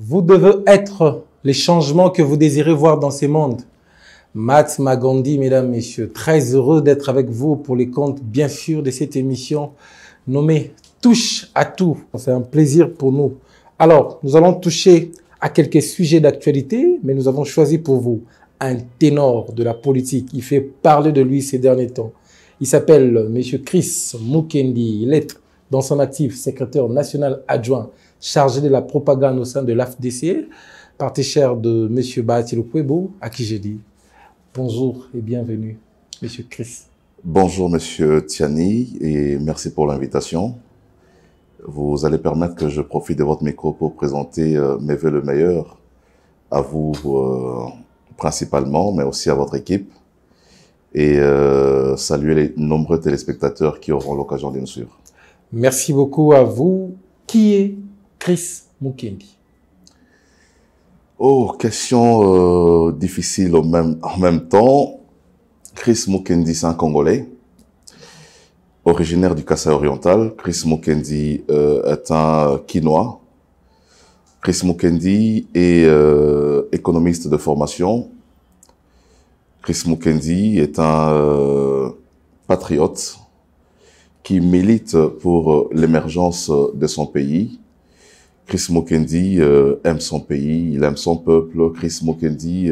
Vous devez être les changements que vous désirez voir dans ce monde. Mahatma Gandhi, mesdames, messieurs, très heureux d'être avec vous pour les comptes, bien sûr, de cette émission nommée Touche à tout. C'est un plaisir pour nous. Alors, nous allons toucher à quelques sujets d'actualité, mais nous avons choisi pour vous un ténor de la politique. Il fait parler de lui ces derniers temps. Il s'appelle M. Chris Mukendi. Il est dans son actif secrétaire national adjoint chargé de la propagande au sein de l'AFDC, parti cher de M. Bahati Lukwebo, à qui j'ai dit bonjour et bienvenue, M. Chris. Bonjour, M. Tiani, et merci pour l'invitation. Vous allez permettre que je profite de votre micro pour présenter mes vœux le meilleur à vous principalement, mais aussi à votre équipe, et saluer les nombreux téléspectateurs qui auront l'occasion de nous suivre. Merci beaucoup à vous. Qui est Chris Mukendi? Oh, question difficile en même temps. Chris Mukendi, c'est un Congolais, originaire du Kasaï oriental. Chris Mukendi est un Kinois. Chris Mukendi est économiste de formation. Chris Mukendi est un patriote qui milite pour l'émergence de son pays. Chris Mukendi aime son pays, il aime son peuple. Chris Mukendi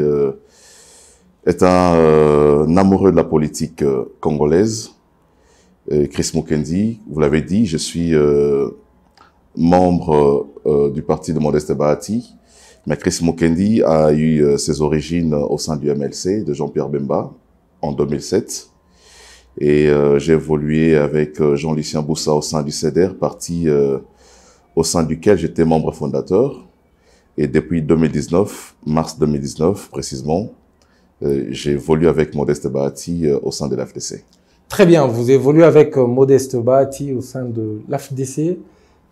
est un amoureux de la politique congolaise. Chris Mukendi, vous l'avez dit, je suis membre du parti de Modeste Bahati, mais Chris Mukendi a eu ses origines au sein du MLC de Jean-Pierre Bemba en 2007. Et j'ai évolué avec Jean-Lucien Boussa au sein du CEDER, parti au sein duquel j'étais membre fondateur. Et depuis 2019, mars 2019 précisément, j'ai évolué avec Modeste Bahati au sein de l'AFDC. Très bien, vous évoluez avec Modeste Bahati au sein de l'AFDC.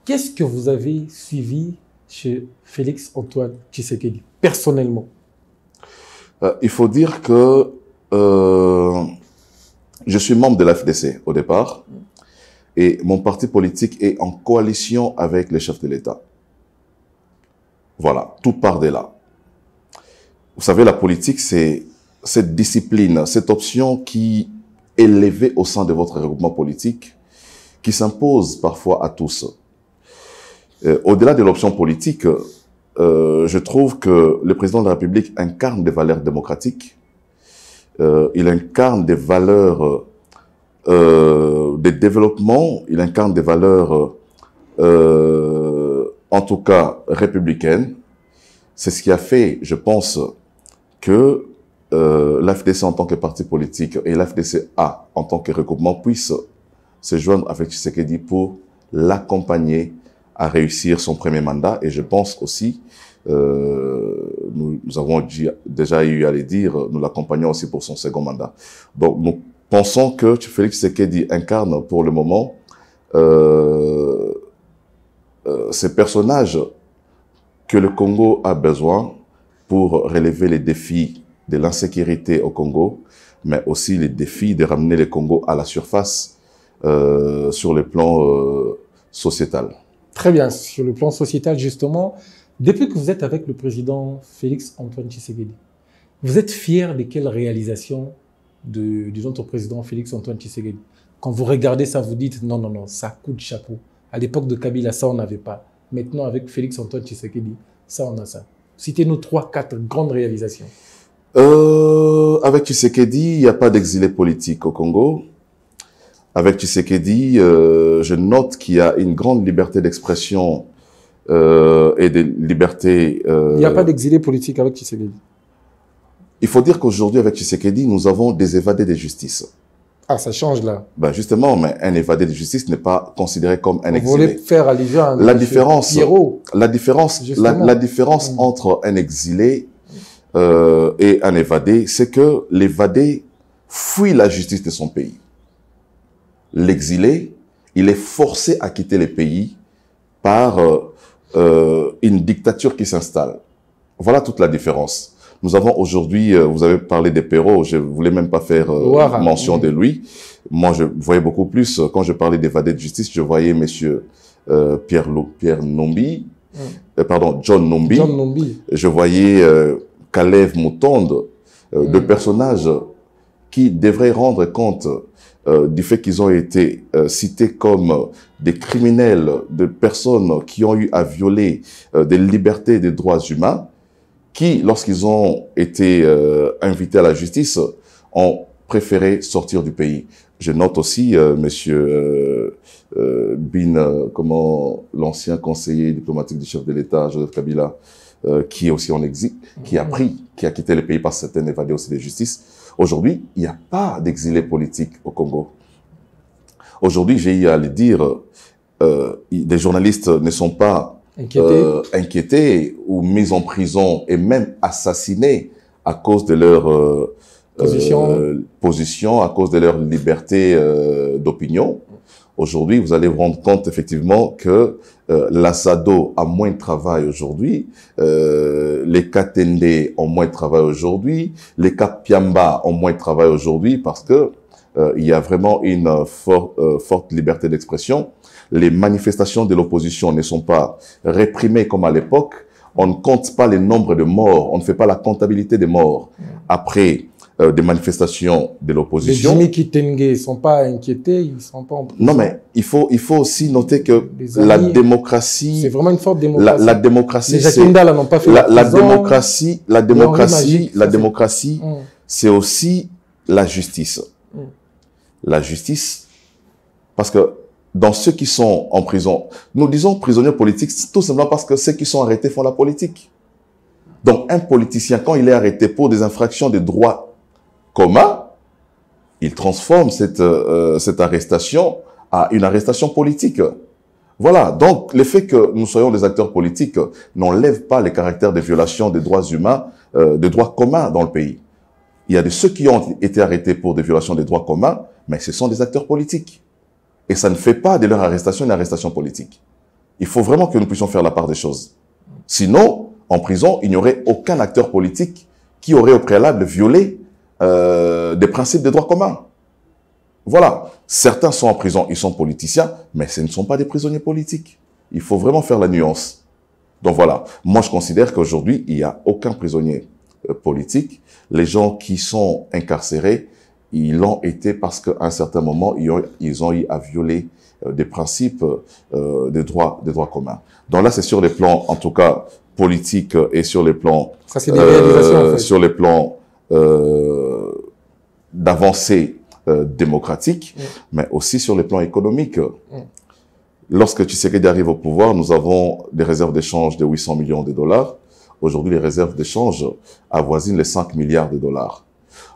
Qu'est-ce que vous avez suivi chez Félix Antoine Tshisekedi, personnellement? Il faut dire que je suis membre de l'AFDC au départ, et mon parti politique est en coalition avec les chefs de l'État. Voilà, tout part de là. Vous savez, la politique, c'est cette discipline, cette option qui est levée au sein de votre regroupement politique, qui s'impose parfois à tous. Au-delà de l'option politique, je trouve que le président de la République incarne des valeurs démocratiques. Il incarne des valeurs de développement, il incarne des valeurs, en tout cas, républicaines. C'est ce qui a fait, je pense, que l'AFDC en tant que parti politique et l'AFDC-A en tant que regroupement puissent se joindre avec Tshisekedi pour l'accompagner à réussir son premier mandat. Et je pense aussi, nous avons déjà eu à le dire, nous l'accompagnons aussi pour son second mandat. Donc nous pensons que Félix Tshisekedi incarne pour le moment ces personnages que le Congo a besoin pour relever les défis de l'insécurité au Congo, mais aussi les défis de ramener le Congo à la surface sur le plan sociétal. Très bien, sur le plan sociétal justement, depuis que vous êtes avec le président Félix Antoine Tshisekedi, vous êtes fier de quelle réalisation de notre président Félix Antoine Tshisekedi? Quand vous regardez ça, vous dites non, non, non, ça coup de chapeau. À l'époque de Kabila, ça on n'avait pas. Maintenant, avec Félix Antoine Tshisekedi, ça on a ça. Citez-nous 3, 4 grandes réalisations. Avec Tshisekedi, il n'y a pas d'exilé politique au Congo. Avec Tshisekedi, je note qu'il y a une grande liberté d'expression et de liberté. Il n'y a pas d'exilé politique avec Tshisekedi. Il faut dire qu'aujourd'hui, avec Tshisekedi, nous avons des évadés de justice. Ah, ça change là. Ben justement, mais un évadé de justice n'est pas considéré comme un exilé. Vous voulez faire allusion à la différence, Pierrot, la différence entre un exilé et un évadé, c'est que l'évadé fuit la justice de son pays. L'exilé, il est forcé à quitter le pays par une dictature qui s'installe. Voilà toute la différence. Nous avons aujourd'hui, vous avez parlé des Perrault, je ne voulais même pas faire mention de lui. Moi, je voyais beaucoup plus, quand je parlais d'évadés de justice, je voyais monsieur Pierre Nombi, John Numbi. John Numbi. Je voyais Kalev Mutonde, de personnages qui devraient rendre compte du fait qu'ils ont été cités comme des criminels, de personnes qui ont eu à violer des libertés et des droits humains, qui, lorsqu'ils ont été invités à la justice, ont préféré sortir du pays. Je note aussi monsieur comment l'ancien conseiller diplomatique du chef de l'État, Joseph Kabila, qui est aussi en exil, qui a quitté le pays parce que certains évadés aussi de justice. Aujourd'hui, il n'y a pas d'exilés politiques au Congo. Aujourd'hui, j'ai eu à le dire, des journalistes ne sont pas inquiétés ou mis en prison et même assassinés à cause de leur position, à cause de leur liberté d'opinion. Aujourd'hui, vous allez vous rendre compte effectivement que l'Assado a moins de travail aujourd'hui, les Katende ont moins de travail aujourd'hui, les Kapiamba ont moins de travail aujourd'hui parce que il y a vraiment une forte liberté d'expression. Les manifestations de l'opposition ne sont pas réprimées comme à l'époque. On ne compte pas les nombres de morts, on ne fait pas la comptabilité des morts après des manifestations de l'opposition. Les Jimmy Kitenge ne sont pas inquiétés, ils ne sont pas en prison. Non, mais il faut aussi noter que la démocratie... C'est vraiment une forte démocratie. La démocratie, les Jakinda n'ont pas fait la démocratie, c'est aussi la justice. La justice, parce que dans ceux qui sont en prison, nous disons prisonniers politiques, tout simplement parce que ceux qui sont arrêtés font la politique. Donc, un politicien, quand il est arrêté pour des infractions de droit commun, il transforme cette arrestation à une arrestation politique. Voilà. Donc, le fait que nous soyons des acteurs politiques n'enlève pas les caractères de violation des droits humains, des droits communs dans le pays. Il y a de ceux qui ont été arrêtés pour des violations des droits communs, mais ce sont des acteurs politiques. Et ça ne fait pas de leur arrestation une arrestation politique. Il faut vraiment que nous puissions faire la part des choses. Sinon, en prison, il n'y aurait aucun acteur politique qui aurait au préalable violé des principes des droits communs. Voilà. Certains sont en prison, ils sont politiciens, mais ce ne sont pas des prisonniers politiques. Il faut vraiment faire la nuance. Donc voilà. Moi, je considère qu'aujourd'hui, il n'y a aucun prisonnier politique. Les gens qui sont incarcérés, ils l'ont été parce qu'à un certain moment, ils ont eu à violer des principes des droits communs. Donc là, c'est sur les plans, en tout cas, politiques et sur les plans... Ça, c'est des réalisations, en fait. Sur les plans d'avancée démocratique, mais aussi sur les plans économiques. Lorsque Tshisekedi arrive au pouvoir, nous avons des réserves d'échange de 800 millions de dollars. Aujourd'hui, les réserves d'échange avoisinent les 5 milliards de dollars.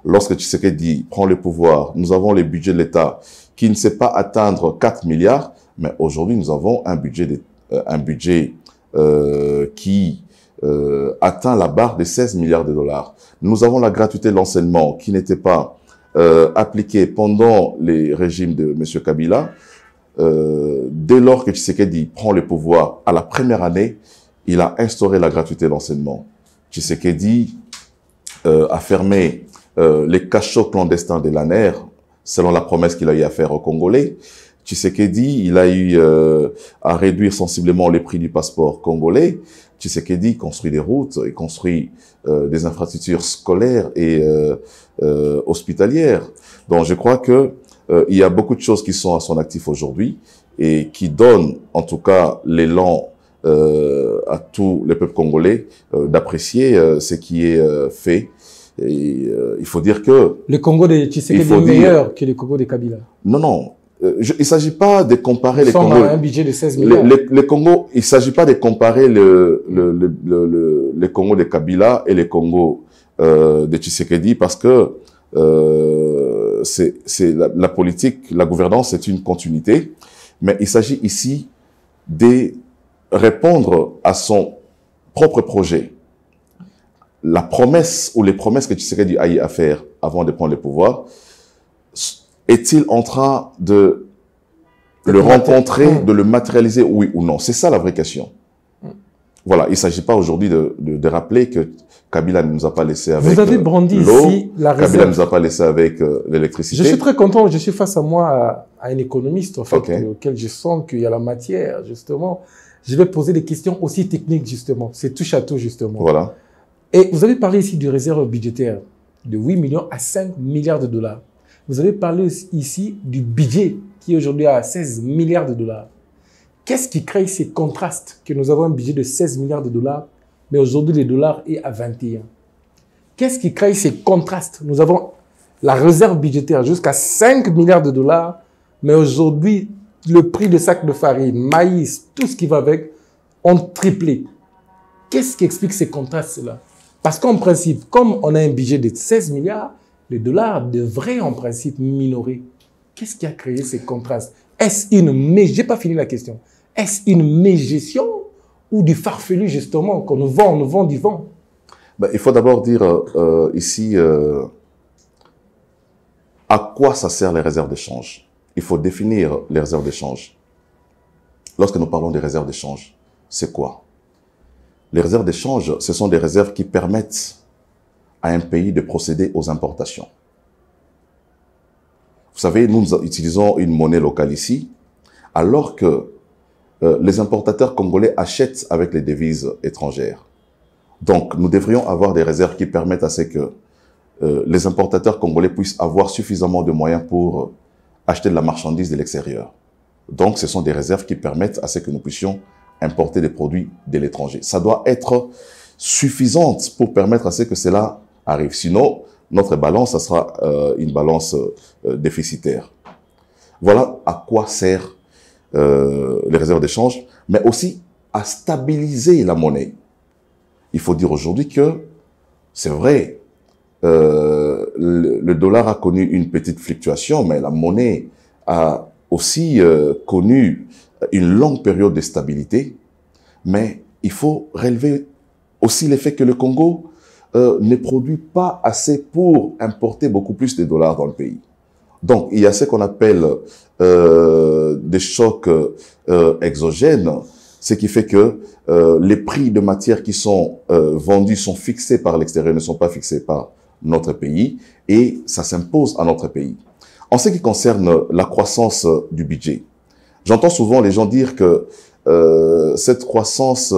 Lorsque Tshisekedi prend le pouvoir, nous avons le budget de l'État qui ne sait pas atteindre 4 milliards, mais aujourd'hui, nous avons un budget qui atteint la barre des 16 milliards de dollars. Nous avons la gratuité de l'enseignement qui n'était pas appliquée pendant les régimes de M. Kabila. Dès lors que Tshisekedi prend le pouvoir, à la première année, il a instauré la gratuité de l'enseignement. Tshisekedi a fermé les cachots clandestins de l'ANER, selon la promesse qu'il a eu à faire aux Congolais. Tshisekedi, il a eu à réduire sensiblement les prix du passeport congolais. Tshisekedi construit des routes, il construit des infrastructures scolaires et hospitalières. Donc je crois que il y a beaucoup de choses qui sont à son actif aujourd'hui et qui donnent en tout cas l'élan à tous les peuples congolais d'apprécier ce qui est fait. Et il faut dire que... Le Congo de Tshisekedi est meilleur que le Congo de Kabila. Non, non. Il ne s'agit pas de comparer les Congos. Un budget de 16 milliards. Les Congos, il ne s'agit pas de comparer les Congos de Kabila et les Congos de Tshisekedi parce que c'est la politique, la gouvernance, c'est une continuité. Mais il s'agit ici de répondre à son propre projet. La promesse ou les promesses que Tshisekedi a eu à faire avant de prendre le pouvoir, est-il en train de le rencontrer, de le matérialiser, oui ou non? C'est ça la vraie question. Voilà, il ne s'agit pas aujourd'hui de rappeler que Kabila ne nous a pas laissé avec l'eau. Vous avez brandi ici la réserve. Kabila ne nous a pas laissé avec l'électricité. Je suis très content, je suis face à moi à un économiste en fait, auquel je sens qu'il y a la matière justement je vais poser des questions aussi techniques, justement. C'est touche à tout, justement. Voilà. Et vous avez parlé ici de réserve budgétaire de 8 millions à 5 milliards de dollars. Vous avez parlé ici du budget qui est aujourd'hui à 16 milliards de dollars. Qu'est-ce qui crée ces contrastes que nous avons un budget de 16 milliards de dollars, mais aujourd'hui le dollar est à 21? Qu'est-ce qui crée ces contrastes? Nous avons la réserve budgétaire jusqu'à 5 milliards de dollars, mais aujourd'hui, le prix de sac de farine, maïs, tout ce qui va avec, ont triplé. Qu'est-ce qui explique ces contrastes-là? Parce qu'en principe, comme on a un budget de 16 milliards, le dollar devrait en principe minorer. Qu'est-ce qui a créé ces contrastes? Est-ce une j'ai pas fini la question. Est-ce une mégestion ou du farfelu justement qu'on nous vend du vent? Ben, il faut d'abord dire ici à quoi ça sert les réserves de change. Il faut définir les réserves de change. Lorsque nous parlons des réserves de change, c'est quoi? Les réserves de change, ce sont des réserves qui permettent à un pays de procéder aux importations. Vous savez, nous utilisons une monnaie locale ici, alors que les importateurs congolais achètent avec les devises étrangères. Donc, nous devrions avoir des réserves qui permettent à ce que les importateurs congolais puissent avoir suffisamment de moyens pour acheter de la marchandise de l'extérieur. Donc, ce sont des réserves qui permettent à ce que nous puissions importer des produits de l'étranger. Ça doit être suffisante pour permettre à ce que cela arrive. Sinon, notre balance, ça sera une balance déficitaire. Voilà à quoi servent les réserves d'échange, mais aussi à stabiliser la monnaie. Il faut dire aujourd'hui que, c'est vrai, le dollar a connu une petite fluctuation, mais la monnaie a aussi connu une longue période de stabilité. Mais il faut relever aussi le fait que le Congo ne produit pas assez pour importer beaucoup plus de dollars dans le pays. Donc, il y a ce qu'on appelle des chocs exogènes, ce qui fait que les prix de matières qui sont vendus sont fixés par l'extérieur, ne sont pas fixés par notre pays, et ça s'impose à notre pays. En ce qui concerne la croissance du budget, j'entends souvent les gens dire que cette croissance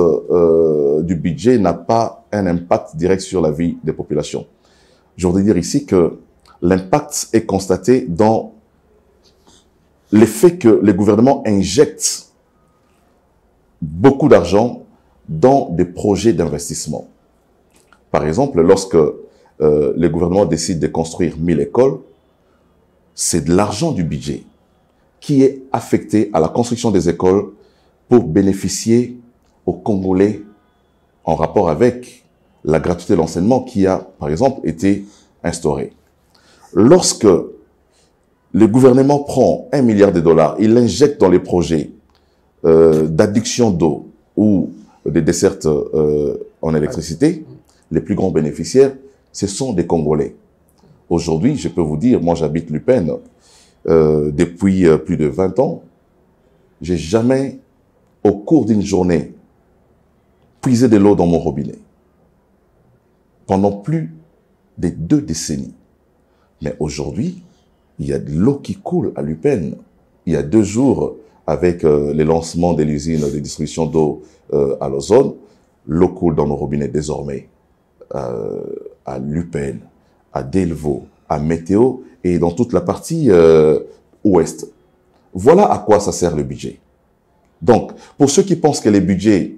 du budget n'a pas un impact direct sur la vie des populations. Je voudrais dire ici que l'impact est constaté dans l'effet que les gouvernements injectent beaucoup d'argent dans des projets d'investissement. Par exemple, lorsque les gouvernements décident de construire 1000 écoles, c'est de l'argent du budget qui est affecté à la construction des écoles pour bénéficier aux Congolais en rapport avec la gratuité de l'enseignement qui a, par exemple, été instaurée. Lorsque le gouvernement prend 1 milliard de dollars, il l'injecte dans les projets d'adduction d'eau ou des dessertes en électricité, les plus grands bénéficiaires, ce sont des Congolais. Aujourd'hui, je peux vous dire, moi j'habite Lupin depuis plus de 20 ans, j'ai jamais, au cours d'une journée, puisé de l'eau dans mon robinet. Pendant plus de 2 décennies. Mais aujourd'hui, il y a de l'eau qui coule à Lupin. Il y a 2 jours, avec le lancement de l'usine de distribution d'eau à l'Ozone, l'eau coule dans nos robinets désormais à Lupin, à Delvaux, à Météo et dans toute la partie ouest. Voilà à quoi ça sert le budget. Donc, pour ceux qui pensent que les budgets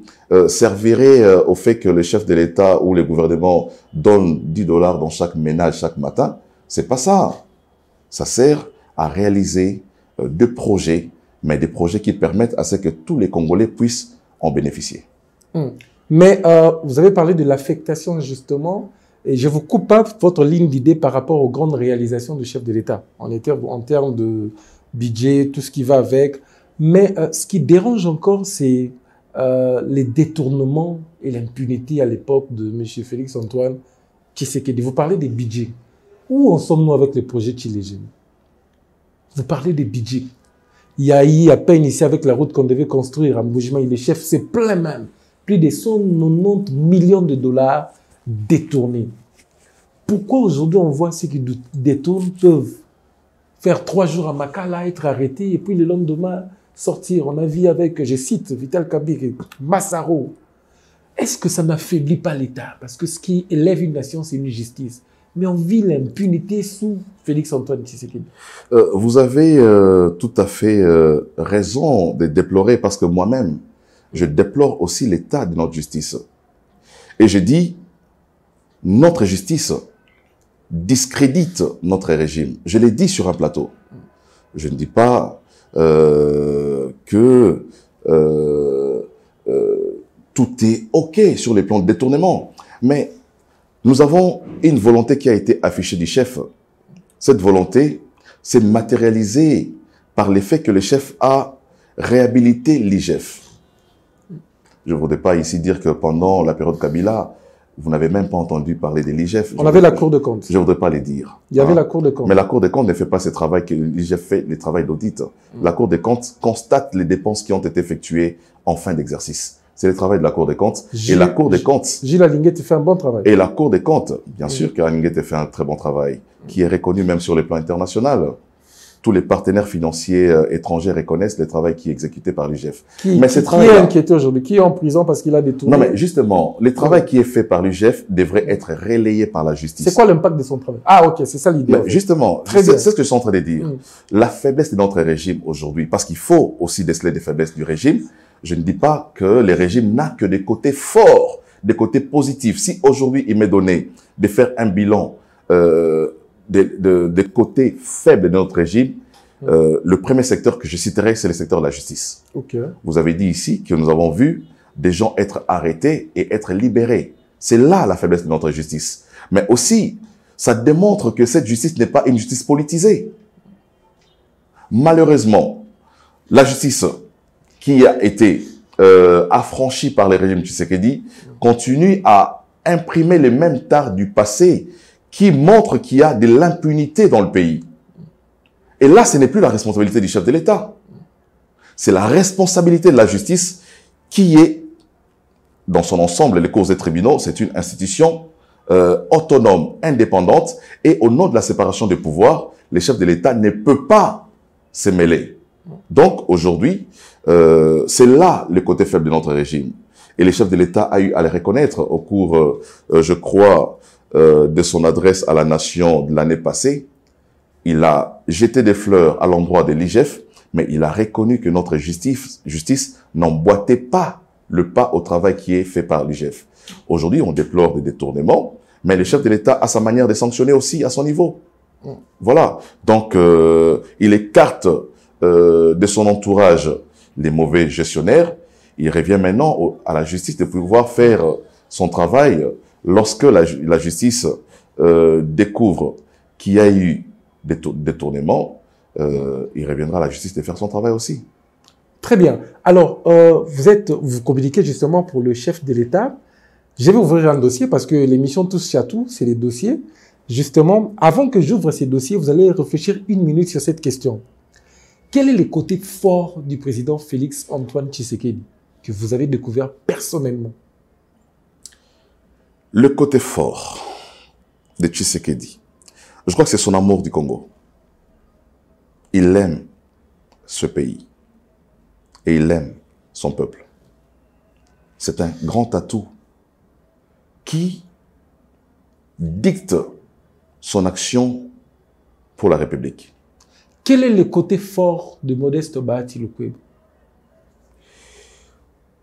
serviraient au fait que le chef de l'État ou le gouvernement donne 10 dollars dans chaque ménage chaque matin, c'est pas ça. Ça sert à réaliser des projets, mais des projets qui permettent à ce que tous les Congolais puissent en bénéficier. Mais vous avez parlé de l'affectation justement, et je vous coupe pas votre ligne d'idée par rapport aux grandes réalisations du chef de l'État, en termes de budget, tout ce qui va avec. Mais ce qui dérange encore, c'est les détournements et l'impunité à l'époque de M. Félix-Antoine Tshisekedi. Vous parlez des budgets. Où en sommes-nous avec le projet Tshilégine? Vous parlez des budgets. Il y a eu à peine ici avec la route qu'on devait construire à Mboujima, le chef s'est plaint même. Plus de 190 millions de dollars détournés. Pourquoi aujourd'hui on voit ceux qui détournent peuvent faire 3 jours à Makala, être arrêtés et puis le lendemain sortir. On a vu avec, je cite, Vital Kabir et Massaro. Est-ce que ça n'affaiblit pas l'État? Parce que ce qui élève une nation, c'est une justice. Mais on vit l'impunité sous Félix-Antoine Tshisekedi. Vous avez tout à fait raison de déplorer, parce que moi-même, je déplore aussi l'état de notre justice. Et je dis, notre justice discrédite notre régime. Je l'ai dit sur un plateau. Je ne dis pas que tout est OK sur les plans de détournement. Mais nous avons une volonté qui a été affichée du chef. Cette volonté s'est matérialisée par le fait que le chef a réhabilité l'IGF. Je ne voudrais pas ici dire que pendant la période Kabila, vous n'avez même pas entendu parler de l'IGF. On avait la Cour de compte. Je ne voudrais pas les dire. Il y avait la Cour de compte. Mais la Cour des comptes ne fait pas ce travail que l'IGF fait, le travail d'audit. La Cour des comptes constate les dépenses qui ont été effectuées en fin d'exercice. C'est le travail de la Cour des comptes. Et la Cour des comptes... Gilles Alinguet fait un bon travail. Et la Cour des comptes, bien sûr qu'Alinguet fait un très bon travail, qui est reconnu même sur le plan international. Tous les partenaires financiers étrangers reconnaissent le travail qui est exécuté par l'IGF. Qui est inquiété aujourd'hui? Qui est en prison parce qu'il a détourné? Non, mais justement, le travail qui est fait par l'IGF devrait être relayé par la justice. C'est quoi l'impact de son travail? Ah, ok, c'est ça l'idée. Justement, c'est ce que je suis en train de dire. La faiblesse de notre régime aujourd'hui, parce qu'il faut aussi déceler des faiblesses du régime. Je ne dis pas que le régime n'a que des côtés forts, des côtés positifs. Si aujourd'hui il m'est donné de faire un bilan des côtés faibles de notre régime, le premier secteur que je citerai, c'est le secteur de la justice. Okay. Vous avez dit ici que nous avons vu des gens être arrêtés et être libérés. C'est là la faiblesse de notre justice. Mais aussi, ça démontre que cette justice n'est pas une justice politisée. Malheureusement, la justice qui a été affranchie par le régime Tshisekedi continue à imprimer les mêmes tares du passé qui montrent qu'il y a de l'impunité dans le pays. Et là, ce n'est plus la responsabilité du chef de l'État. C'est la responsabilité de la justice qui est, dans son ensemble, les cours et tribunaux, c'est une institution autonome, indépendante, et au nom de la séparation des pouvoirs, le chef de l'État ne peut pas se mêler. Donc, aujourd'hui, c'est là le côté faible de notre régime. Et le chef de l'État a eu à le reconnaître au cours, je crois, de son adresse à la nation de l'année passée. Il a jeté des fleurs à l'endroit de l'IGF, mais il a reconnu que notre justice n'emboîtait pas le pas au travail qui est fait par l'IGF. Aujourd'hui, on déplore des détournements, mais le chef de l'État a sa manière de sanctionner aussi à son niveau. Voilà. Donc, il écarte de son entourage les mauvais gestionnaires. Il revient maintenant à la justice de pouvoir faire son travail. Lorsque la justice découvre qu'il y a eu des détournements, il reviendra à la justice de faire son travail aussi. Très bien. Alors, vous communiquez justement pour le chef de l'État. Je vais ouvrir un dossier parce que l'émission Tous à tout, c'est les dossiers. Justement, avant que j'ouvre ces dossiers, vous allez réfléchir une minute sur cette question. Quel est le côté fort du président Félix-Antoine Tshisekedi que vous avez découvert personnellement? Le côté fort de Tshisekedi, je crois que c'est son amour du Congo. Il aime ce pays et il aime son peuple. C'est un grand atout qui dicte son action pour la République. Quel est le côté fort de Modeste Bahati Lukwebo?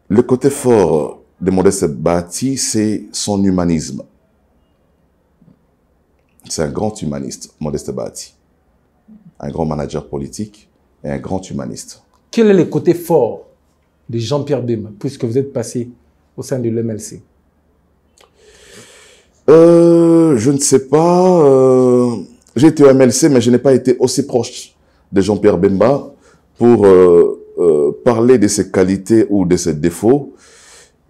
Le côté fort de Modeste Bahati, c'est son humanisme. C'est un grand humaniste, Modeste Bahati. Un grand manager politique et un grand humaniste. Quel est le côté fort de Jean-Pierre Bemba, puisque vous êtes passé au sein de l'MLC? Je ne sais pas. J'ai été au MLC, mais je n'ai pas été aussi proche de Jean-Pierre Bemba pour parler de ses qualités ou de ses défauts.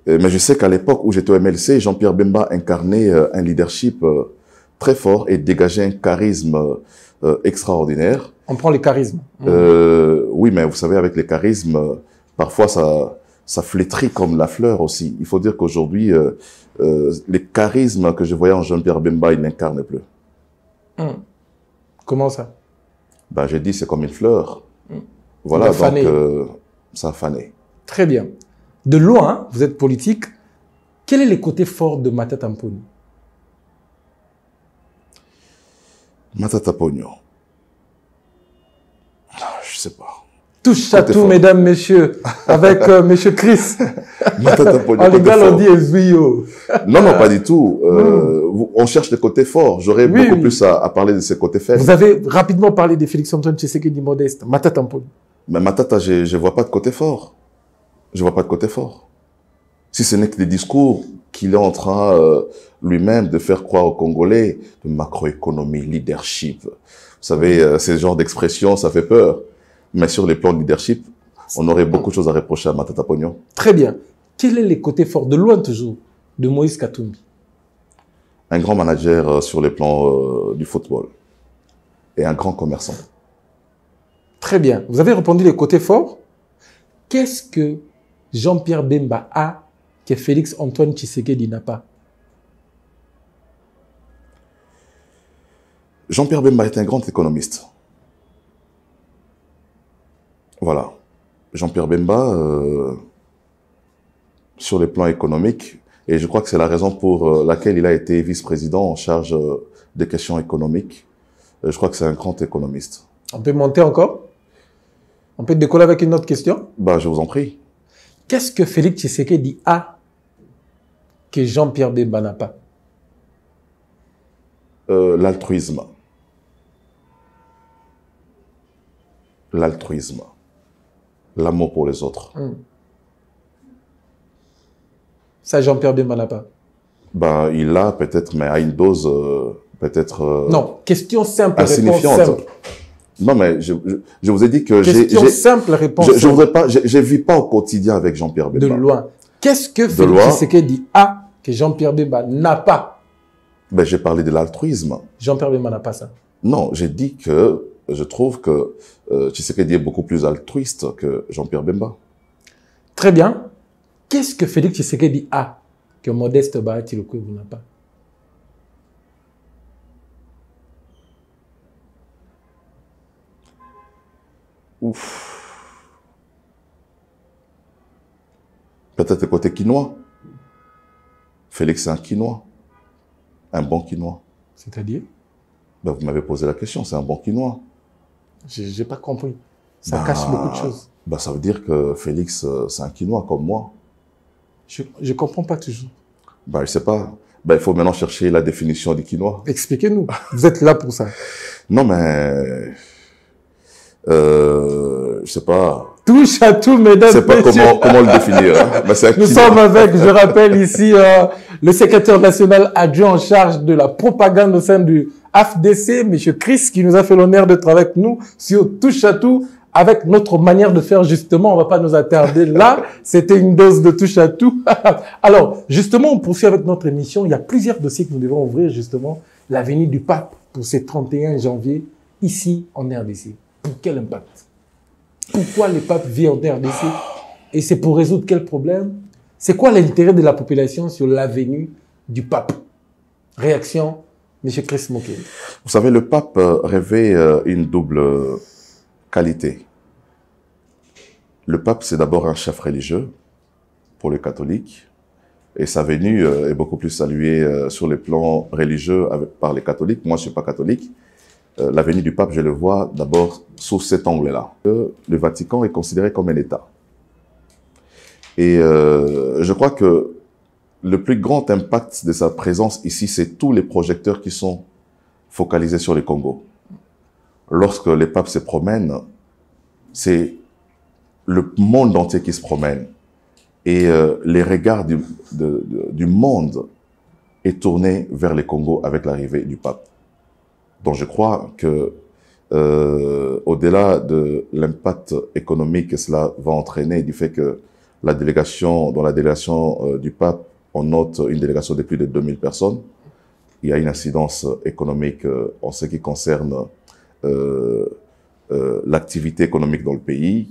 Mais je sais qu'à l'époque où j'étais au MLC, Jean-Pierre Bemba incarnait un leadership très fort et dégageait un charisme extraordinaire. On prend les charismes. Oui, mais vous savez, avec les charismes, parfois ça flétrit comme la fleur aussi. Il faut dire qu'aujourd'hui, les charismes que je voyais en Jean-Pierre Bemba, il n'incarne plus. Comment ça? Ben, j'ai dit, c'est comme une fleur. Voilà, donc ça a fané. Très bien. De loin, vous êtes politique. Quel est le côté fort de Matata Mponyo? Matata Pogno. Je sais pas. Touche à tout, mesdames, messieurs, avec monsieur Chris. Matata Pogno. En légal, on dit Ezouio. Non, non, pas du tout. On cherche les côtés forts. J'aurais beaucoup plus à parler de ces côtés faibles. Vous avez rapidement parlé de Félix-Antoine Tshisekedi Modeste. Matata Mponyo. Mais Matata, je vois pas de côté fort. Je vois pas de côté fort. Si ce n'est que des discours qu'il est en train lui-même de faire croire aux Congolais, de macroéconomie, leadership. Vous savez, ces genres d'expressions, ça fait peur. Mais sur les plans de leadership, on aurait beaucoup de choses à reprocher à Matata Pogno. Très bien. Quel est le côté fort, de loin toujours, de Moïse Katumbi? Un grand manager sur les plans du football. Et un grand commerçant. Très bien. Vous avez répondu les côtés forts. Qu'est-ce que Jean-Pierre Bemba a que Félix-Antoine Tshisekedi n'a pas? Jean-Pierre Bemba est un grand économiste. Voilà. Jean-Pierre Bemba, sur les plans économiques, et je crois que c'est la raison pour laquelle il a été vice-président en charge des questions économiques. Je crois que c'est un grand économiste. On peut monter encore? On peut décoller avec une autre question? Bah, je vous en prie. Qu'est-ce que Félix Tshisekedi a que Jean-Pierre Bemba n'a pas? L'altruisme. L'altruisme. L'amour pour les autres. Ça, Jean-Pierre Bemba n'a pas. Ben, il l'a peut-être, mais à une dose peut-être... non, question simple, insignifiante. réponse simple. Non, mais je vous ai dit que question simple, réponse je voudrais pas, je vis pas au quotidien avec Jean-Pierre Bemba. De loin. Qu'est-ce que Félix Tshisekedi a que Jean-Pierre Bemba n'a pas? Ben, j'ai parlé de l'altruisme. Jean-Pierre Bemba n'a pas ça. Non, j'ai dit que je trouve que Tshisekedi est beaucoup plus altruiste que Jean-Pierre Bemba. Très bien. Qu'est-ce que Félix Tshisekedi a que Modeste Bahati Lukwebo n'a pas? Ouf. Peut-être le côté quinois. Félix est un quinois. Un bon quinois. C'est-à-dire? Ben, vous m'avez posé la question, c'est un bon quinois. Je n'ai pas compris. Ça cache beaucoup de choses. Ben, ça veut dire que Félix, c'est un quinois comme moi. Je ne comprends pas toujours. Ben, je sais pas. Ben, il faut maintenant chercher la définition du quinois. Expliquez-nous. Vous êtes là pour ça. Non, mais... je sais pas. Touche à tout, mesdames. Je sais pas comment le définir. Hein. Ben, nous sommes avec, je rappelle ici, le secrétaire national adjoint en charge de la propagande au sein du AFDC, M. Chris, qui nous a fait l'honneur d'être avec nous sur Touche à tout, avec notre manière de faire justement. On va pas nous attarder là. C'était une dose de Touche à tout. Alors, justement, on poursuit avec notre émission. Il y a plusieurs dossiers que nous devons ouvrir, justement. La venue du pape pour ce 31 janvier, ici, en RDC. Pour quel impact? Pourquoi le pape vient en RDC? Et c'est pour résoudre quel problème? C'est quoi l'intérêt de la population sur la venue du pape? Réaction, M. Chris Moké. Vous savez, le pape revêt une double qualité. Le pape, c'est d'abord un chef religieux pour les catholiques. Et sa venue est beaucoup plus saluée sur les plans religieux par les catholiques. Moi, je ne suis pas catholique. La venue du pape, je le vois d'abord sous cet angle-là. Le Vatican est considéré comme un État. Et je crois que le plus grand impact de sa présence ici, c'est tous les projecteurs qui sont focalisés sur le Congo. Lorsque les papes se promènent, c'est le monde entier qui se promène. Et les regards du monde est tourné vers le Congo avec l'arrivée du pape. Donc je crois que au-delà de l'impact économique que cela va entraîner, du fait que dans la délégation du pape, on note une délégation de plus de 2000 personnes, il y a une incidence économique en ce qui concerne l'activité économique dans le pays,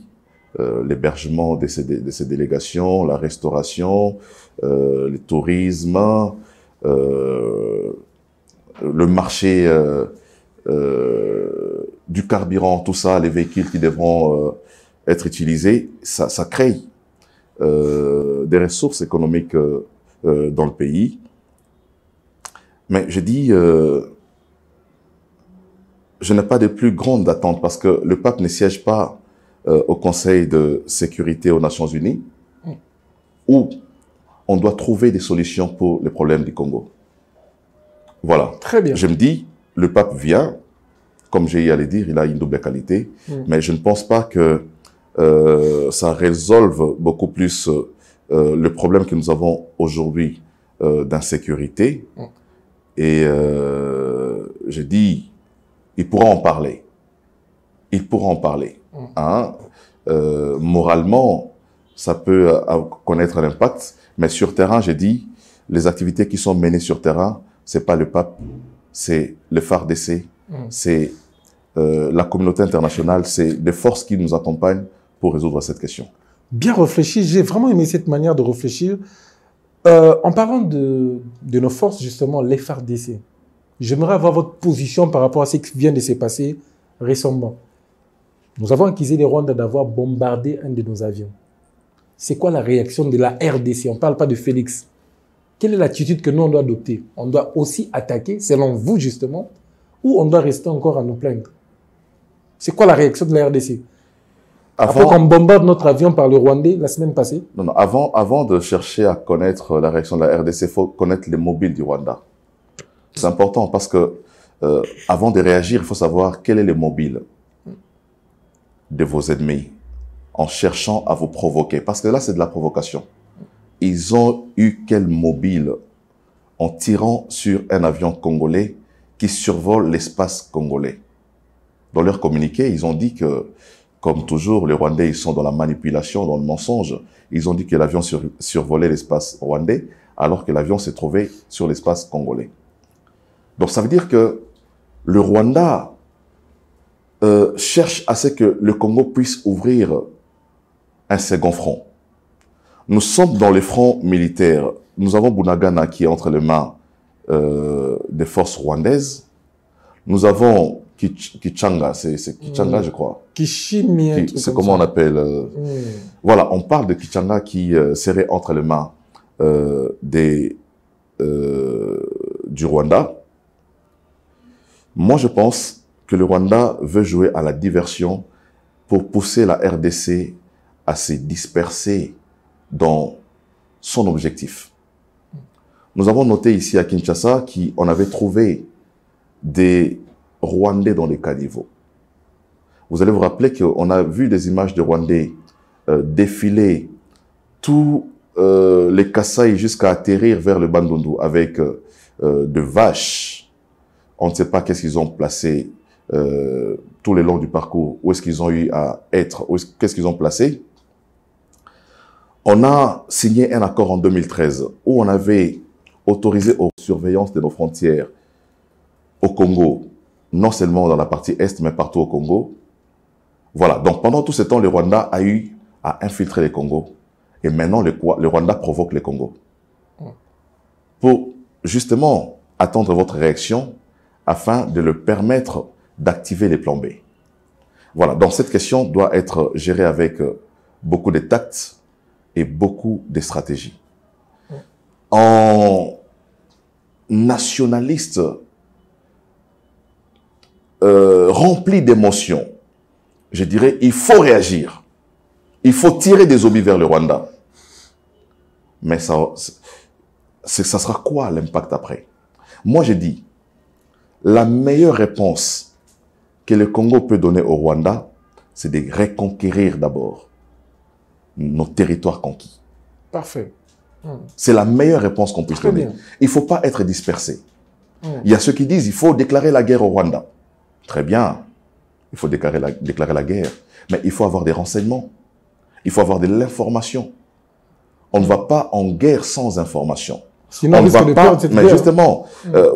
l'hébergement de ces délégations, la restauration, le tourisme, le marché du carburant, tout ça, les véhicules qui devront être utilisé, ça crée des ressources économiques dans le pays. Mais je dis, je n'ai pas de plus grande attente parce que le pape ne siège pas au Conseil de sécurité aux Nations Unies, où on doit trouver des solutions pour les problèmes du Congo. Voilà. Très bien. Je me dis, le pape vient, comme j'ai eu à le dire, il a une double qualité, mais je ne pense pas que ça résolve beaucoup plus le problème que nous avons aujourd'hui d'insécurité. Et je dis, il pourra en parler. Il pourra en parler. Hein? Moralement, ça peut connaître un impact, mais sur terrain, j'ai dit, les activités qui sont menées sur terrain, c'est pas le pape, c'est le FARDC, c'est la communauté internationale, c'est des forces qui nous accompagnent pour résoudre cette question. Bien réfléchi, j'ai vraiment aimé cette manière de réfléchir. En parlant de nos forces, justement, les FARDC, j'aimerais avoir votre position par rapport à ce qui vient de se passer récemment. Nous avons accusé les Rwandais d'avoir bombardé un de nos avions. C'est quoi la réaction de la RDC? On ne parle pas de Félix. Quelle est l'attitude que nous, on doit adopter? On doit aussi attaquer, selon vous, justement, ou on doit rester encore à nous plaindre? C'est quoi la réaction de la RDC? Après qu'on bombarde notre avion par le Rwandais la semaine passée? Non, non, avant de chercher à connaître la réaction de la RDC, il faut connaître les mobiles du Rwanda. C'est important parce que avant de réagir, il faut savoir quel est le mobile de vos ennemis en cherchant à vous provoquer. Parce que là, c'est de la provocation. Ils ont eu quel mobile en tirant sur un avion congolais qui survole l'espace congolais. Dans leur communiqué, ils ont dit que, comme toujours, les Rwandais, ils sont dans la manipulation, dans le mensonge. Ils ont dit que l'avion survolait l'espace rwandais, alors que l'avion s'est trouvé sur l'espace congolais. Donc, ça veut dire que le Rwanda cherche à ce que le Congo puisse ouvrir un second front. Nous sommes dans les fronts militaires. Nous avons Bunagana qui est entre les mains des forces rwandaises. Nous avons Kichanga, c'est Kichanga, je crois. Kishimi, c'est comment on appelle. Voilà, on parle de Kichanga qui serait entre les mains du Rwanda. Moi, je pense que le Rwanda veut jouer à la diversion pour pousser la RDC à se disperser dans son objectif. Nous avons noté ici à Kinshasa qu'on avait trouvé des Rwandais dans les caniveaux. Vous allez vous rappeler qu'on a vu des images de Rwandais défiler tous les Kasaï jusqu'à atterrir vers le Bandundu avec de vaches. On ne sait pas qu'est-ce qu'ils ont placé tout le long du parcours, où est-ce qu'ils ont eu à être, qu'est-ce qu'ils ont placé. On a signé un accord en 2013 où on avait autorisé aux surveillances de nos frontières au Congo, non seulement dans la partie Est, mais partout au Congo. Voilà, donc pendant tout ce temps, le Rwanda a eu à infiltrer les Congos. Et maintenant, le Rwanda provoque les Congos. Pour justement attendre votre réaction afin de le permettre d'activer les plans B. Voilà, donc cette question doit être gérée avec beaucoup de tact et beaucoup de stratégie. En nationaliste rempli d'émotions, je dirais, il faut réagir. Il faut tirer des obus vers le Rwanda. Mais ça sera quoi l'impact après? Moi, je dis, la meilleure réponse que le Congo peut donner au Rwanda, c'est de reconquérir d'abord nos territoires conquis. Parfait. C'est la meilleure réponse qu'on puisse donner. Il ne faut pas être dispersé. Il y a ceux qui disent qu'il faut déclarer la guerre au Rwanda. Très bien, il faut déclarer la guerre. Mais il faut avoir des renseignements. Il faut avoir de l'information. On ne va pas en guerre sans information. Sinon, on risque de perdre cette guerre. Justement,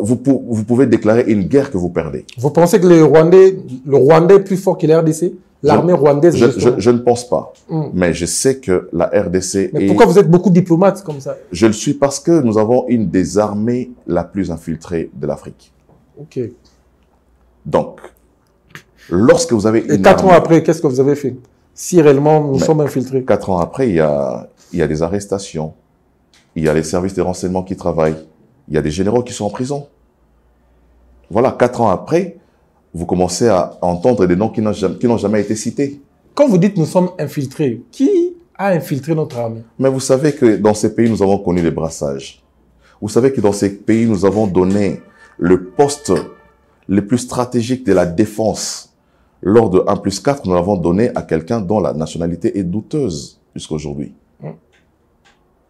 vous pouvez déclarer une guerre que vous perdez. Vous pensez que le Rwandais est plus fort que la RDC? L'armée rwandaise, je ne pense pas. Mais je sais que la RDC Mais pourquoi vous êtes beaucoup diplomates comme ça? Je le suis parce que nous avons une des armées la plus infiltrée de l'Afrique. Ok. Donc, lorsque vous avez une Et 4 ans après, qu'est-ce que vous avez fait? si réellement nous sommes infiltrés. 4 ans après, il y a des arrestations. Il y a les services de renseignement qui travaillent. Il y a des généraux qui sont en prison. Voilà, 4 ans après, vous commencez à entendre des noms qui n'ont jamais été cités. Quand vous dites nous sommes infiltrés, qui a infiltré notre armée? Mais vous savez que dans ces pays, nous avons connu les brassages. Vous savez que dans ces pays, nous avons donné le poste le plus stratégique de la défense. Lors de 1+4, nous l'avons donné à quelqu'un dont la nationalité est douteuse jusqu'à aujourd'hui.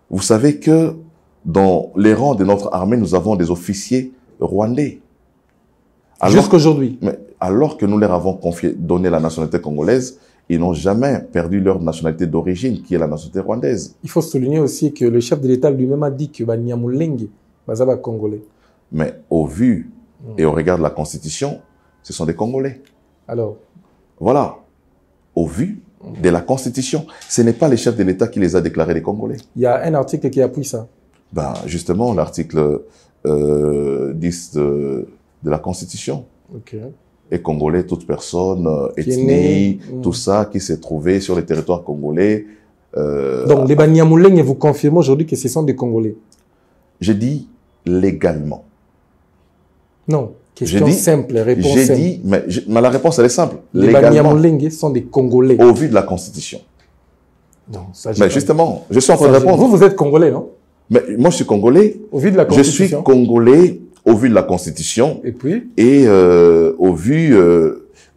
Vous savez que dans les rangs de notre armée, nous avons des officiers rwandais. Jusqu'aujourd'hui. Alors que nous leur avons donné la nationalité congolaise, ils n'ont jamais perdu leur nationalité d'origine, qui est la nationalité rwandaise. Il faut souligner aussi que le chef de l'État lui-même a dit que Nyamulenge est congolais. Mais au vu et au regard de la Constitution, ce sont des Congolais. Alors? Voilà. Au vu de la Constitution, ce n'est pas les chefs de l'État qui les a déclarés des Congolais. Il y a un article qui appuie ça. Ben, justement, l'article 10 de la Constitution. Okay. Et Congolais, toute personne, ethnie, tout ça, qui s'est trouvé sur les territoires congolais. Donc, les Banyamulenge, vous confirmez aujourd'hui que ce sont des Congolais? J'ai dit légalement. Non, question simple, réponse simple. J'ai dit, mais la réponse, elle est simple. Les Banyamulenge sont des Congolais. Au vu de la Constitution. Non, ça, mais justement, je suis en train de répondre. Vous êtes Congolais, non? Mais moi, je suis Congolais. Au vu de la Constitution. Je suis Congolais au vu de la Constitution. Et puis? Et au vu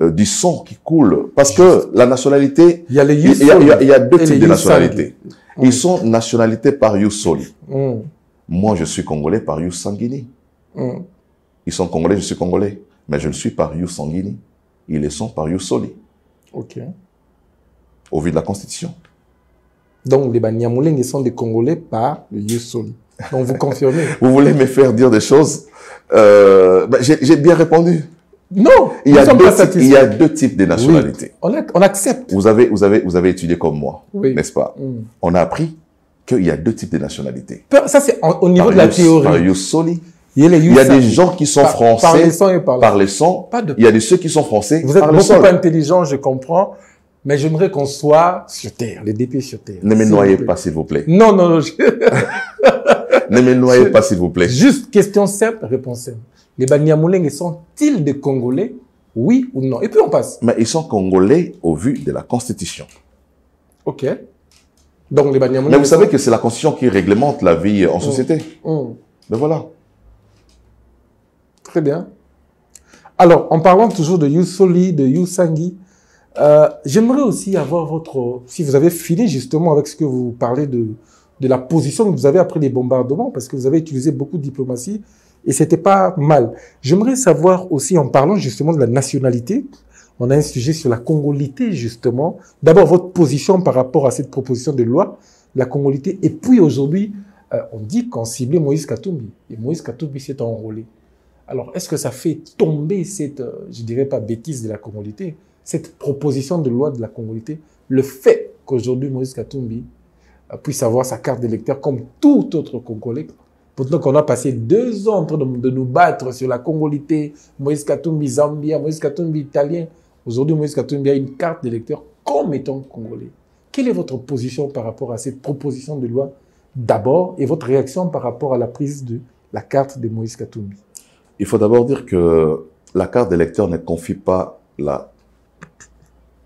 du sang qui coule. Parce que la nationalité... Il y a deux types de nationalités. Ils sont nationalités par Youssoli. Moi, je suis Congolais par Youss Sanguini. Ils sont Congolais, je suis Congolais. Mais je le suis par Youss Sanguini. Ils le sont par Youssoli. OK. Au vu de la Constitution. Donc, les Banyamulenge sont des Congolais par le Youssoli. Donc, vous confirmez? Vous voulez me faire dire des choses? J'ai bien répondu. Non, il y a deux types de nationalités. Oui, on accepte. Vous avez étudié comme moi, oui. N'est-ce pas? On a appris qu'il y a deux types de nationalités. Ça, c'est au niveau de la théorie. Par Youssoli. Il y a des gens qui sont français par les sangs et par les sangs. Il y a ceux qui sont français Vous êtes beaucoup intelligent, je comprends. Mais j'aimerais qu'on soit sur terre, les dépieds sur terre. Ne me noyez pas, s'il vous plaît. Non. Ne me noyez pas, s'il vous plaît. Juste question simple, réponse simple. Les Banyamulenge sont-ils des Congolais, oui ou non? Et puis on passe. Mais ils sont Congolais au vu de la Constitution. OK. Donc les Banyamulenge... Mais vous savez que c'est la Constitution qui réglemente la vie en société. Mais voilà. Très bien. Alors, en parlant toujours de Youssoli, de Youssangi, j'aimerais aussi avoir votre... Si vous avez fini justement avec ce que vous parlez de la position que vous avez après les bombardements, parce que vous avez utilisé beaucoup de diplomatie, et c'était pas mal. J'aimerais savoir aussi, en parlant justement de la nationalité, on a un sujet sur la congolité justement. D'abord, votre position par rapport à cette proposition de loi, la congolité, et puis aujourd'hui, on dit qu'on ciblait Moïse Katumbi, et Moïse Katumbi s'est enrôlé. Alors, est-ce que ça fait tomber cette, je dirais pas bêtise de la congolité, cette proposition de loi de la congolité, le fait qu'aujourd'hui Moïse Katumbi puisse avoir sa carte d'électeur comme tout autre Congolais, pourtant qu'on a passé 2 ans en train de nous battre sur la congolité, Moïse Katumbi Zambien, Moïse Katumbi italien, aujourd'hui Moïse Katumbi a une carte d'électeur comme étant Congolais. Quelle est votre position par rapport à cette proposition de loi d'abord et votre réaction par rapport à la prise de la carte de Moïse Katumbi? Il faut d'abord dire que la carte d'électeur ne confie pas la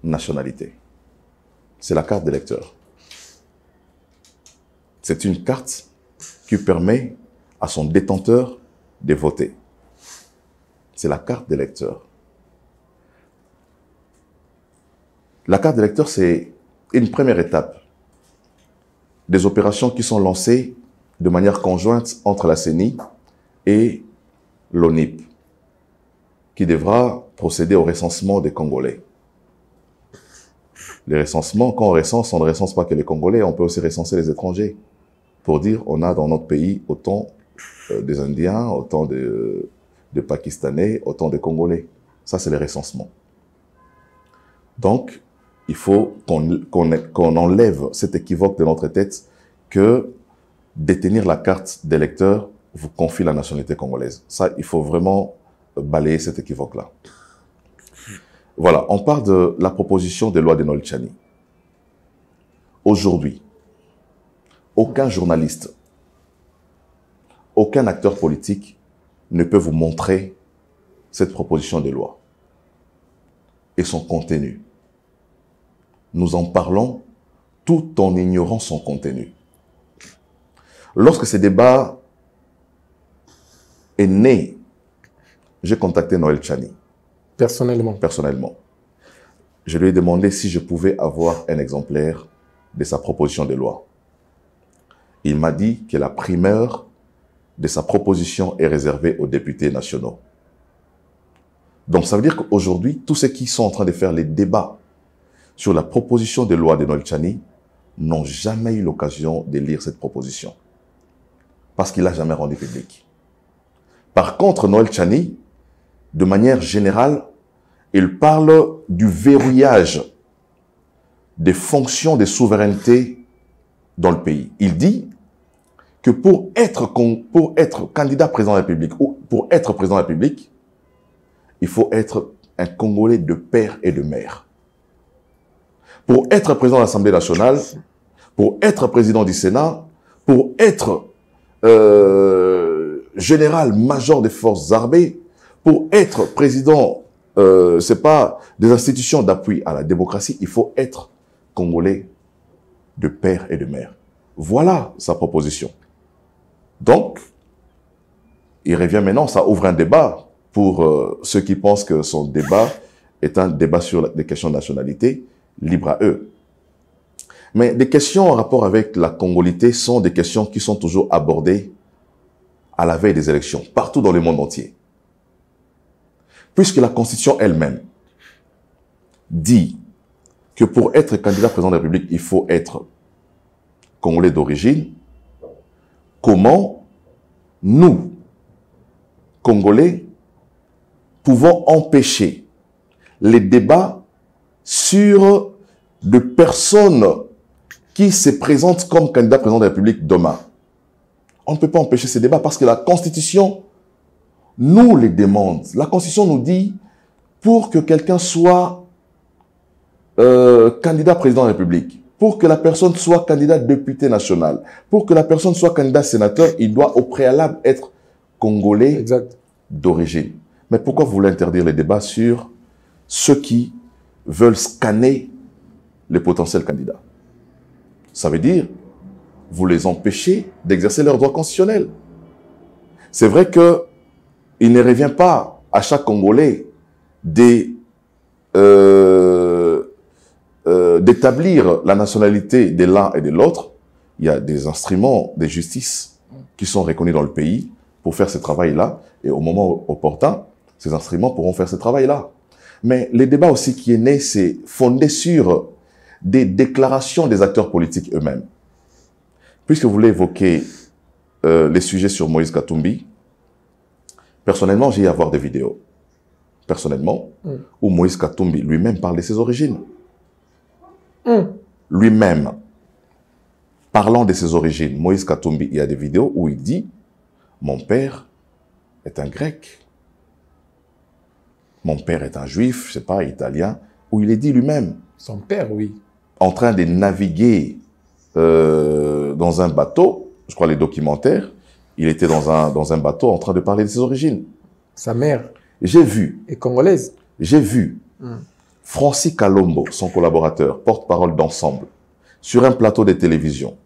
nationalité. C'est la carte d'électeur. C'est une carte qui permet à son détenteur de voter. C'est la carte d'électeur. La carte d'électeur, c'est une première étape des opérations qui sont lancées de manière conjointe entre la CENI et l'ONIP, qui devra procéder au recensement des Congolais. Les recensements, quand on recense, on ne recense pas que les Congolais, on peut aussi recenser les étrangers, pour dire on a dans notre pays autant des Indiens, autant de Pakistanais, autant de Congolais. Ça, c'est les recensements. Donc, il faut qu'on enlève cet équivoque de notre tête que détenir la carte d'électeur vous confie la nationalité congolaise. Ça, il faut vraiment balayer cet équivoque-là. Voilà, on parle de la proposition de loi de Nolchani. aujourd'hui, aucun journaliste, aucun acteur politique ne peut vous montrer cette proposition de loi et son contenu. Nous en parlons tout en ignorant son contenu. Lorsque ce débat est né, j'ai contacté Noël Tchani. Personnellement. Personnellement. Je lui ai demandé si je pouvais avoir un exemplaire de sa proposition de loi. Il m'a dit que la primeur de sa proposition est réservée aux députés nationaux. Donc ça veut dire qu'aujourd'hui, tous ceux qui sont en train de faire les débats sur la proposition de loi de Noël Tchani n'ont jamais eu l'occasion de lire cette proposition. Parce qu'il n'a jamais rendu public. Par contre, Noël Tchani, de manière générale, il parle du verrouillage des fonctions de souveraineté dans le pays. Il dit que pour être candidat président de la République ou pour être président de la République, il faut être un Congolais de père et de mère. Pour être président de l'Assemblée nationale, pour être président du Sénat, pour être général-major des forces armées, pour être président, c'est pas des institutions d'appui à la démocratie, il faut être Congolais de père et de mère. Voilà sa proposition. Donc, il revient maintenant, ça ouvre un débat pour ceux qui pensent que son débat est un débat sur des questions de nationalité, libre à eux. Mais des questions en rapport avec la congolité sont des questions qui sont toujours abordées à la veille des élections, partout dans le monde entier. Puisque la Constitution elle-même dit que pour être candidat président de la République, il faut être Congolais d'origine, comment nous, Congolais, pouvons empêcher les débats sur de personnes qui se présentent comme candidat président de la République demain? On ne peut pas empêcher ces débats parce que la Constitution nous les demande. La Constitution nous dit, pour que quelqu'un soit candidat président de la République, pour que la personne soit candidat député national, pour que la personne soit candidat sénateur, il doit au préalable être Congolais d'origine. Mais pourquoi vous voulez interdire les débats sur ceux qui veulent scanner les potentiels candidats? Ça veut dire, vous les empêchez d'exercer leurs droits constitutionnels. C'est vrai que il ne revient pas à chaque Congolais d'établir la nationalité de l'un et de l'autre. Il y a des instruments de justice qui sont reconnus dans le pays pour faire ce travail-là. Et au moment opportun, ces instruments pourront faire ce travail-là. Mais le débat aussi qui est né, c'est fondé sur des déclarations des acteurs politiques eux-mêmes. Puisque vous voulez évoquer les sujets sur Moïse Katumbi, personnellement, j'ai eu à voir des vidéos, personnellement, où Moïse Katumbi lui-même parle de ses origines. Lui-même, parlant de ses origines, Moïse Katumbi, il y a des vidéos où il dit « Mon père est un grec. Mon père est un juif, je sais pas, italien. » Où il est dit lui-même. Son père, oui. En train de naviguer dans un bateau, je crois les documentaires, il était dans un bateau en train de parler de ses origines. Sa mère. J'ai vu. Et congolaise. J'ai vu Francis Kalombo, son collaborateur, porte-parole d'Ensemble, sur un plateau de télévision,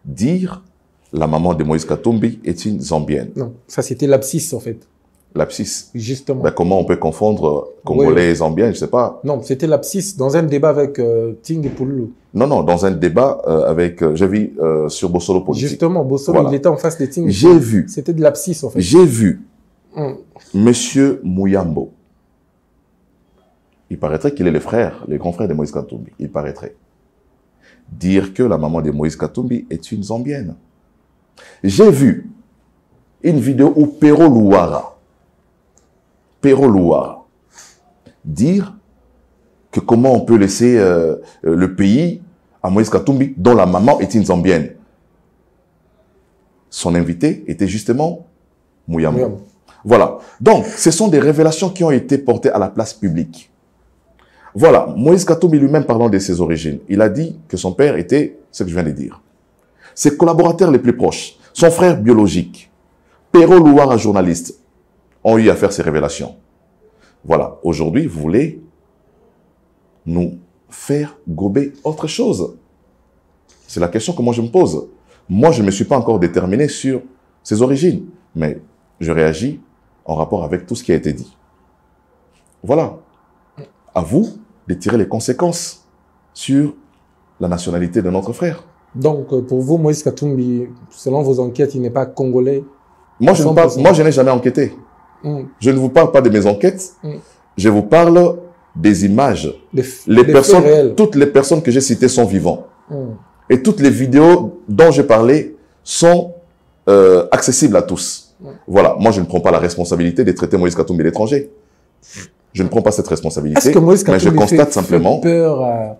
dire la maman de Moïse Katumbi est une Zambienne. Non, ça c'était l'abscisse en fait. L'abscisse. Justement. Ben, comment on peut confondre Congolais et Zambiens, je sais pas. Non, c'était l'abscisse dans un débat avec Ting et Pouloulou. Non, dans un débat avec, j'ai vu sur Bossolo Politique. Justement, Bossolo, voilà. Il était en face de Ting. J'ai vu. C'était de l'abscisse en fait. J'ai vu Monsieur Mouyambo. Il paraîtrait qu'il est le grand frère de Moïse Katumbi. Il paraîtrait. Dire que la maman de Moïse Katumbi est une Zambienne. J'ai vu une vidéo où Pero Louara dire que comment on peut laisser le pays à Moïse Katumbi dont la maman est une Zambienne. Son invité était justement Mouyambo. Voilà. Donc, ce sont des révélations qui ont été portées à la place publique. Voilà, Moïse Katumbi lui-même parlant de ses origines, il a dit que son père était ce que je viens de dire. Ses collaborateurs les plus proches, son frère biologique, Pero Louara, journaliste, ont eu à faire ces révélations. Voilà, aujourd'hui, vous voulez nous faire gober autre chose. C'est la question que moi je me pose. Moi, je ne me suis pas encore déterminé sur ses origines, mais je réagis en rapport avec tout ce qui a été dit. Voilà. À vous de tirer les conséquences sur la nationalité de notre frère. Donc, pour vous, Moïse Katumbi, selon vos enquêtes, il n'est pas congolais? Moi, je n'ai jamais enquêté. Je ne vous parle pas de mes enquêtes. Je vous parle des images. Les personnes, toutes les personnes que j'ai citées sont vivantes. Et toutes les vidéos dont j'ai parlé sont accessibles à tous. Voilà. Moi, je ne prends pas la responsabilité de traiter Moïse Katumbi d'étranger. Je ne prends pas cette responsabilité. Est-ce que Moïse Katumbi mais je constate simplement fait peur à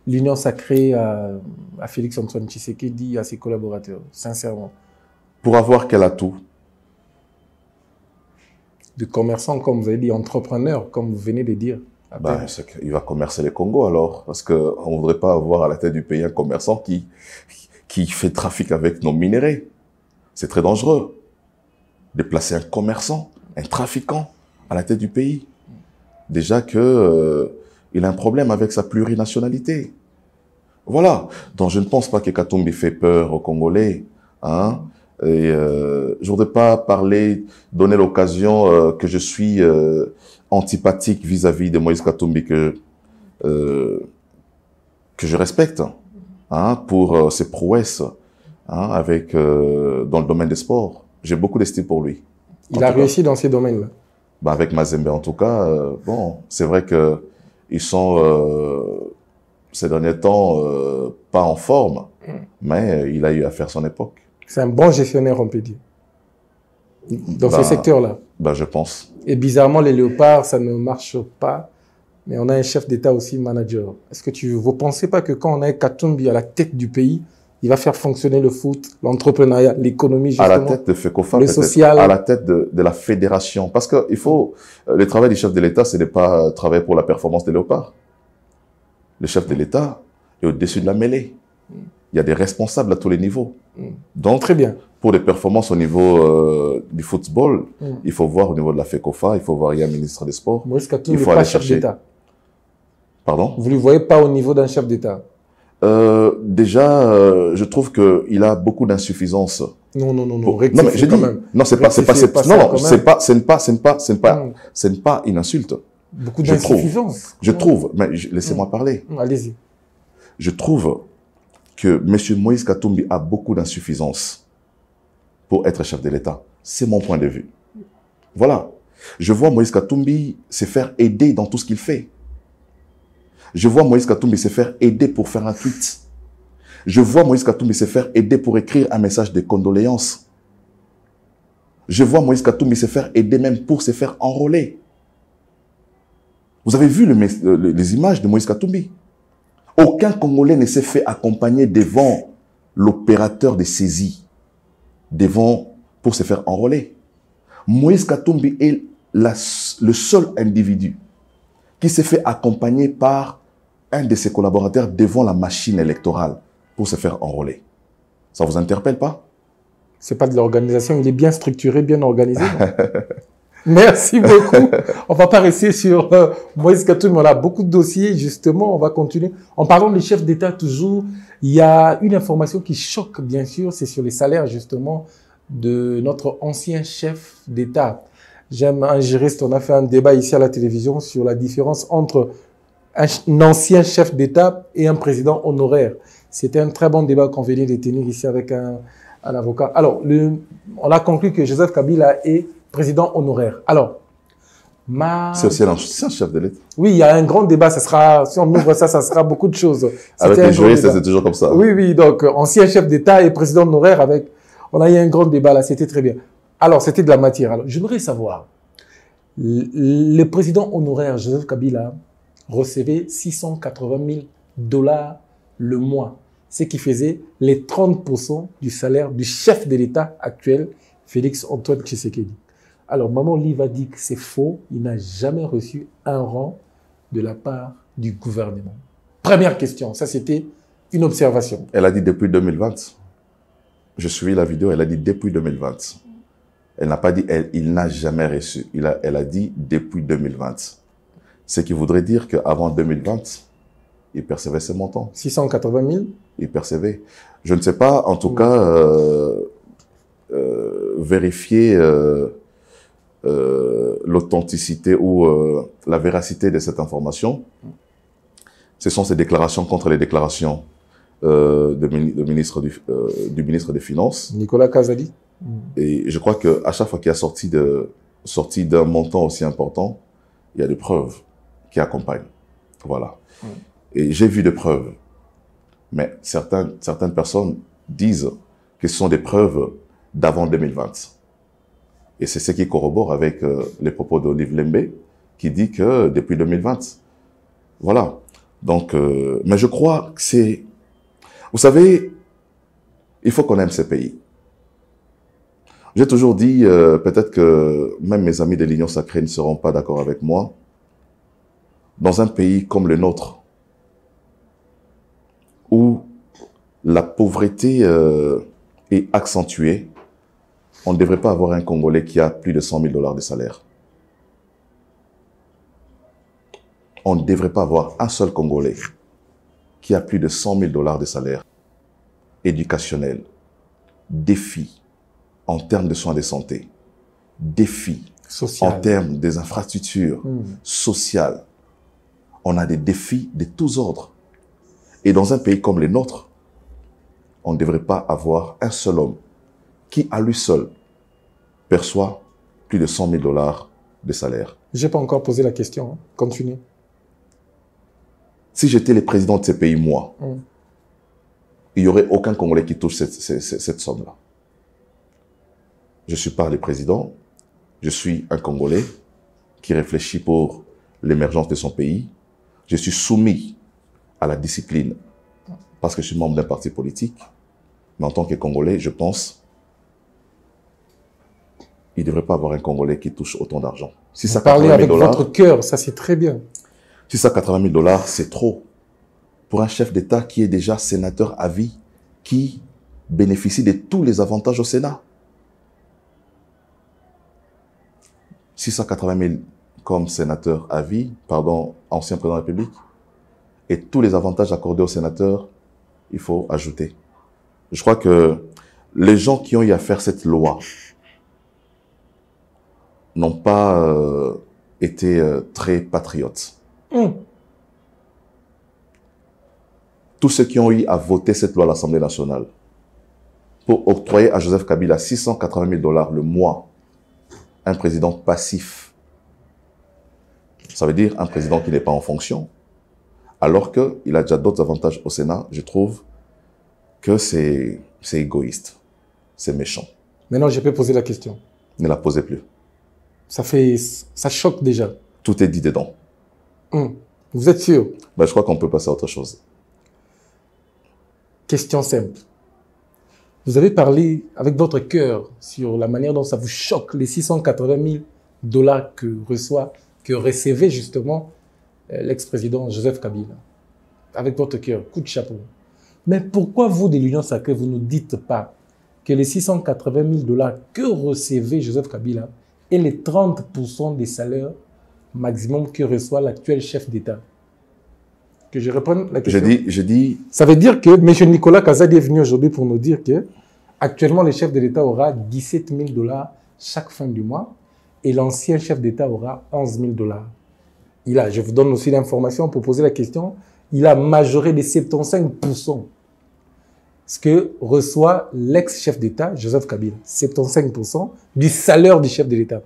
l'Union sacrée, à Félix-Antoine Tshisekedi, à ses collaborateurs, sincèrement? Pour avoir quel atout? De commerçants, comme vous avez dit, entrepreneurs, comme vous venez de dire. Ben, il va commercer les Congo alors, parce qu'on ne voudrait pas avoir à la tête du pays un commerçant qui fait trafic avec nos minéraux. C'est très dangereux de placer un commerçant, un trafiquant à la tête du pays. Déjà que il a un problème avec sa plurinationalité. Voilà. Donc je ne pense pas que Katumbi fait peur aux Congolais. Hein? Et je voudrais pas donner l'occasion que je suis antipathique vis-à-vis de Moïse Katumbi que je respecte, hein, pour ses prouesses, hein, dans le domaine des sports. J'ai beaucoup d'estime pour lui. Il a réussi dans ces domaines-là. Ben avec Mazembe, en tout cas, bon, c'est vrai que ils sont ces derniers temps pas en forme, mais il a eu à faire son époque. C'est un bon gestionnaire, on peut dire, dans ce secteur-là. Ben, je pense. Et bizarrement, les léopards, ça ne marche pas. Mais on a un chef d'État aussi, manager. Est-ce que vous ne pensez pas que quand on a Katumbi à la tête du pays, il va faire fonctionner le foot, l'entrepreneuriat, l'économie, justement, à la tête de FECOFA, le social, à la tête de la fédération. Parce que le travail du chef de l'État, ce n'est pas travailler pour la performance des léopards. Le chef de l'État est au-dessus de la mêlée. Il y a des responsables à tous les niveaux. Donc, très bien. Pour les performances au niveau du football, il faut voir au niveau de la FECOFA, il faut voir, il y a un ministre des Sports. Moïse Katumbi n'est pas chef d'État. Pardon? Vous ne le voyez pas au niveau d'un chef d'État? Déjà, je trouve qu'il a beaucoup d'insuffisance. Non, non, mais j'ai dit, non, ce n'est pas une insulte. Beaucoup d'insuffisance. Je trouve, mais laissez-moi parler. Allez-y. Je trouve que M. Moïse Katumbi a beaucoup d'insuffisance pour être chef de l'État. C'est mon point de vue. Voilà. Je vois Moïse Katumbi se faire aider dans tout ce qu'il fait. Je vois Moïse Katumbi se faire aider pour faire un tweet. Je vois Moïse Katumbi se faire aider pour écrire un message de condoléances. Je vois Moïse Katumbi se faire aider même pour se faire enrôler. Vous avez vu les images de Moïse Katumbi? Aucun Congolais ne s'est fait accompagner devant l'opérateur de saisie, pour se faire enrôler. Moïse Katumbi est le seul individu qui s'est fait accompagner par un de ses collaborateurs devant la machine électorale pour se faire enrôler. Ça ne vous interpelle pas? Ce n'est pas de l'organisation, il est bien structuré, bien organisé. Merci beaucoup. On ne va pas rester sur Moïse Katumbi, on a beaucoup de dossiers, justement, on va continuer. En parlant des chefs d'État toujours, il y a une information qui choque, bien sûr, c'est sur les salaires, justement, de notre ancien chef d'État. J'aime un juriste, on a fait un débat ici à la télévision sur la différence entre un ancien chef d'État et un président honoraire. C'était un très bon débat qu'on venait de tenir ici avec un avocat. Alors, on a conclu que Joseph Kabila est président honoraire. Alors, c'est aussi un chef de l'État. Oui, il y a un grand débat. Ça sera, si on ouvre ça, ça sera beaucoup de choses. Avec les juristes, c'est toujours comme ça. Oui, donc, ancien chef d'État et président honoraire on a eu un grand débat là, c'était très bien. Alors, c'était de la matière. Alors, j'aimerais savoir, le président honoraire Joseph Kabila recevait 680 000 $ le mois, ce qui faisait les 30% du salaire du chef de l'État actuel, Félix-Antoine Tshisekedi. Alors, Maman Liva dit que c'est faux, il n'a jamais reçu un rang de la part du gouvernement? Première question, ça c'était une observation. Elle a dit depuis 2020. Je suivi la vidéo, elle a dit depuis 2020. Elle n'a pas dit il n'a jamais reçu. Elle a dit depuis 2020. Ce qui voudrait dire qu'avant 2020, il percevait ses montants. 680 000? Il percevait. Je ne sais pas, en tout cas, vérifier l'authenticité ou la véracité de cette information. Ce sont ces déclarations contre les déclarations du ministre des Finances. Nicolas Kazadi. Et je crois qu'à chaque fois qu'il y a sorti d'un montant aussi important, il y a des preuves qui accompagnent. Voilà. Et j'ai vu des preuves. Mais certaines personnes disent que ce sont des preuves d'avant 2020. Et c'est ce qui corrobore avec les propos d'Olive Lembe, qui dit que depuis 2020. Voilà. Donc, mais je crois que c'est... Vous savez, il faut qu'on aime ces pays. J'ai toujours dit, peut-être que même mes amis de l'Union sacrée ne seront pas d'accord avec moi. Dans un pays comme le nôtre, où la pauvreté est accentuée, on ne devrait pas avoir un Congolais qui a plus de 100 000 $ de salaire. On ne devrait pas avoir un seul Congolais qui a plus de 100 000 $ de salaire éducationnel. Défi en termes de soins de santé. Défi en termes des infrastructures sociales. On a des défis de tous ordres. Et dans un pays comme le nôtre, on ne devrait pas avoir un seul homme qui, à lui seul, perçoit plus de 100 000 $ de salaire. Je n'ai pas encore posé la question. Continue. Si j'étais le président de ces pays, moi, il n'y aurait aucun Congolais qui touche cette somme-là. Je ne suis pas le président. Je suis un Congolais qui réfléchit pour l'émergence de son pays. Je suis soumis à la discipline parce que je suis membre d'un parti politique. Mais en tant que Congolais, je pense qu'il ne devrait pas avoir un Congolais qui touche autant d'argent. Si ça parlez avec votre cœur, ça c'est très bien. 680 000 $, c'est trop. Pour un chef d'État qui est déjà sénateur à vie, qui bénéficie de tous les avantages au Sénat. 680 000 comme sénateur à vie, pardon, ancien président de la République, et tous les avantages accordés aux sénateurs, il faut ajouter. Je crois que les gens qui ont eu à faire cette loi n'ont pas été très patriotes. Tous ceux qui ont eu à voter cette loi à l'Assemblée nationale pour octroyer à Joseph Kabila 680 000 $ le mois, un président passif. Ça veut dire un président qui n'est pas en fonction, alors qu'il a déjà d'autres avantages au Sénat. Je trouve que c'est égoïste, c'est méchant. Maintenant, je peux poser la question. Ne la posez plus. Ça choque déjà. Tout est dit dedans. Vous êtes sûr? Ben, je crois qu'on peut passer à autre chose. Question simple. Vous avez parlé avec votre cœur sur la manière dont ça vous choque les 680 000 $ que recevait justement l'ex-président Joseph Kabila. Avec votre cœur, coup de chapeau. Mais pourquoi vous, de l'Union sacrée, vous ne dites pas que les 680 000 $ que recevait Joseph Kabila est les 30% des salaires maximum que reçoit l'actuel chef d'État? Que je réponde la question. Je dis... Ça veut dire que M. Nicolas Kazadi est venu aujourd'hui pour nous dire que actuellement, le chef de l'État aura 17 000 $ chaque fin du mois et l'ancien chef d'État aura 11 000 $. Je vous donne aussi l'information pour poser la question, il a majoré de 75% ce que reçoit l'ex-chef d'État, Joseph Kabila. 75% du salaire du chef de l'État.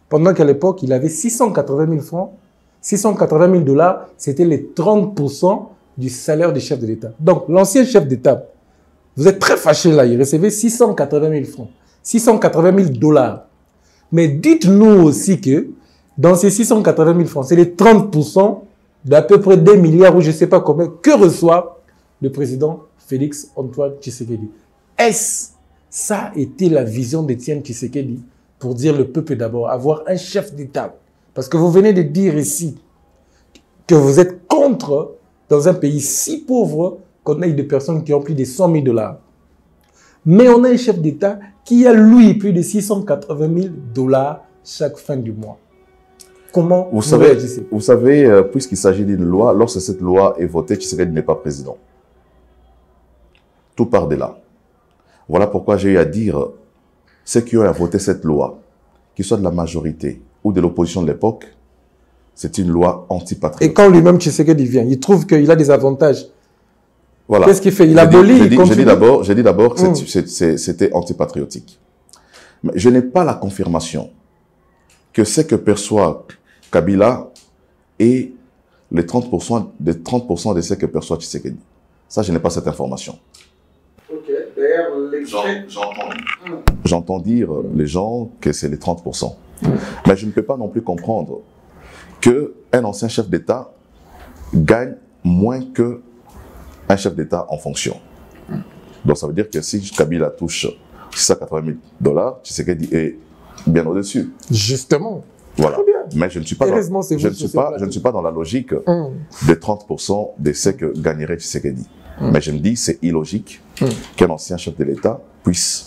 Pendant qu'à l'époque, il avait 680 000 francs. 680 000 $, c'était les 30% du salaire du chef de l'État. Donc, l'ancien chef d'État, vous êtes très fâché là, il recevait 680 000 francs. 680 000 $. Mais dites-nous aussi que dans ces 680 000 francs, c'est les 30% d'à peu près 2 milliards ou je ne sais pas combien que reçoit le président Félix Antoine Tshisekedi. Est-ce ça a été la vision d'Étienne Tshisekedi pour dire le peuple d'abord, avoir un chef d'État? Parce que vous venez de dire ici, que vous êtes contre, dans un pays si pauvre, qu'on ait des personnes qui ont plus de 100 000 $. Mais on a un chef d'État qui a, lui, plus de 680 000 $ chaque fin du mois. Comment vous réagissez? Vous savez, puisqu'il s'agit d'une loi, lorsque cette loi est votée, Tshisekedi n'est pas président. Tout part de là. Voilà pourquoi j'ai eu à dire, ceux qui ont voté cette loi, qu'ils soient de la majorité ou de l'opposition de l'époque, c'est une loi antipatriotique. Et quand lui-même Tshisekedi vient, il trouve qu'il a des avantages. Voilà. Qu'est-ce qu'il fait? Il abolit, il continue. J'ai dit d'abord que c'était antipatriotique. Mais je n'ai pas la confirmation que ce que perçoit Kabila est les 30% de ce que perçoit Tshisekedi. Ça, je n'ai pas cette information. Ok. D'ailleurs, j'entends dire les gens que c'est les 30%. Mais je ne peux pas non plus comprendre qu'un ancien chef d'État gagne moins qu'un chef d'État en fonction. Donc ça veut dire que si Kabila touche 680 000 $, Tshisekedi est bien au-dessus. Justement. Voilà. Mais je ne suis pas, je ne suis pas dans la logique des 30% de ce que gagnerait Tshisekedi. Mais je me dis c'est illogique qu'un ancien chef de l'État puisse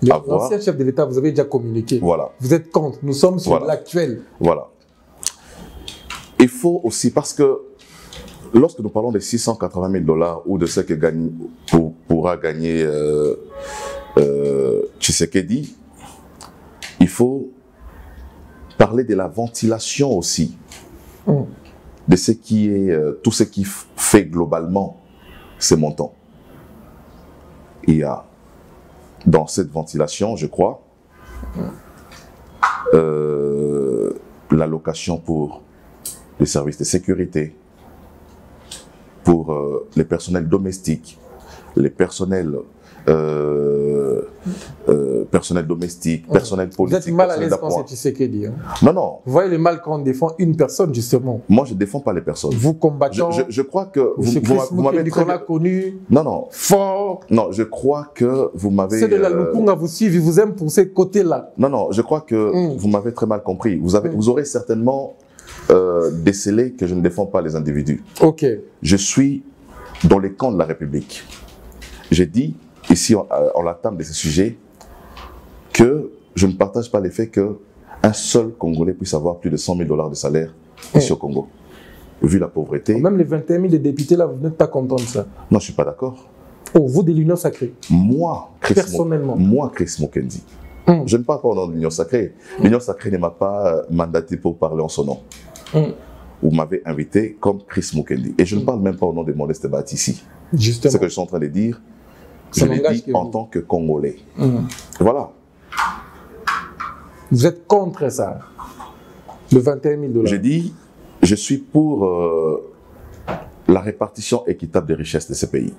l'ancien chef de l'État, vous avez déjà communiqué. Voilà. Vous êtes contre. Nous sommes sur l'actuel. Voilà. Il faut aussi, parce que lorsque nous parlons des 680 000 $ ou de ce que pourra gagner Tshisekedi, il faut parler de la ventilation aussi, de ce qui est, tout ce qui fait globalement ces montants. Il y a dans cette ventilation, je crois, l'allocation pour les services de sécurité, pour les personnels domestiques, les personnels domestiques, personnel politique. Vous êtes mal à l'aise quand c'est Tshisekedi. Non, non. Vous voyez le mal quand on défend une personne, justement. Moi, je ne défends pas les personnes. Vous combattez. Je crois que vous m'avez très bien connu. Non, non. Fort. Non, je crois que vous m'avez... C'est de la Lukunga vous suivent, ils vous aiment pour ces côtés-là. Non, non, je crois que vous m'avez très mal compris. Vous aurez certainement décelé que je ne défends pas les individus. Ok. Je suis dans les camps de la République. J'ai dit, ici, en la table de ce sujet, que je ne partage pas l'effet qu'un seul Congolais puisse avoir plus de 100 000 $ de salaire ici au Congo. Vu la pauvreté... Même les 21 000 de députés, là, vous n'êtes pas content de ça? Non, je ne suis pas d'accord. Oh, vous de l'Union Sacrée? Moi, personnellement. Moi, Chris Mukendi. Je ne parle pas au nom de l'Union Sacrée. L'Union Sacrée ne m'a pas mandaté pour parler en son nom. Vous m'avez invité comme Chris Mukendi. Et je ne parle même pas au nom de Modeste Bat ici. Justement. Ce que je suis en train de dire, je l'ai dit en tant que Congolais. Voilà. Vous êtes contre ça, le 21 000 $. J'ai dit, je suis pour la répartition équitable des richesses de ce pays.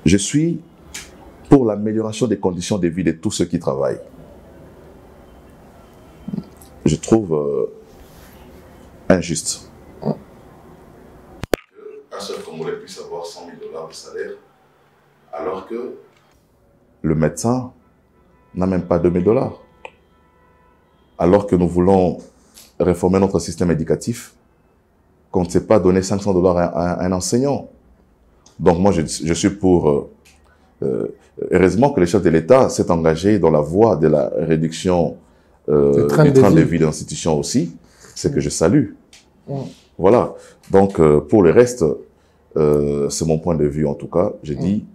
Je suis pour l'amélioration des conditions de vie de tous ceux qui travaillent. Je trouve injuste qu'un seul Congolais puisse avoir 100 000 $ de salaire, alors que le médecin n'a même pas 2 000 $. Alors que nous voulons réformer notre système éducatif, qu'on ne sait pas donner 500 $ à un enseignant. Donc moi, je suis pour... heureusement que le chef de l'État s'est engagé dans la voie de la réduction du train de vie de l'institution aussi, c'est que je salue. Voilà. Donc, pour le reste, c'est mon point de vue en tout cas. J'ai dit,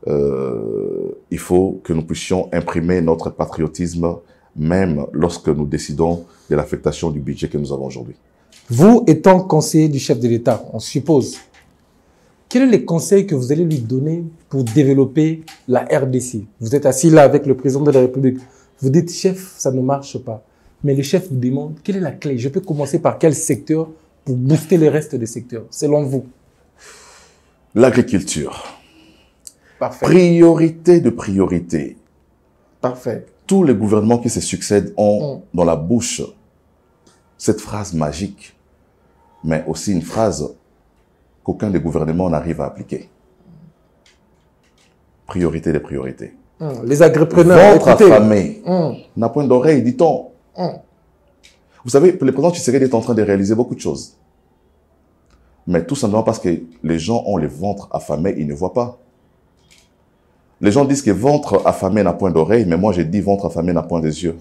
il faut que nous puissions imprimer notre patriotisme, même lorsque nous décidons de l'affectation du budget que nous avons aujourd'hui. Vous étant conseiller du chef de l'État, on suppose, quels sont les conseils que vous allez lui donner pour développer la RDC? Vous êtes assis là avec le président de la République. Vous dites, chef, ça ne marche pas. Mais le chef vous demande, quelle est la clé? Je peux commencer par quel secteur pour booster le reste des secteurs, selon vous? L'agriculture. Parfait. Priorité de priorité. Parfait. Tous les gouvernements qui se succèdent ont dans la bouche cette phrase magique, mais aussi une phrase qu'aucun des gouvernements n'arrive à appliquer. Priorité des priorités. Les agripreneurs, ventre affamé n'a point d'oreille, dit-on. Vous savez, le président Tshisekedi est en train de réaliser beaucoup de choses. Mais tout simplement parce que les gens ont les ventres affamés, ils ne voient pas. Les gens disent que ventre affamé n'a point d'oreille, mais moi je dis ventre affamé n'a point des yeux.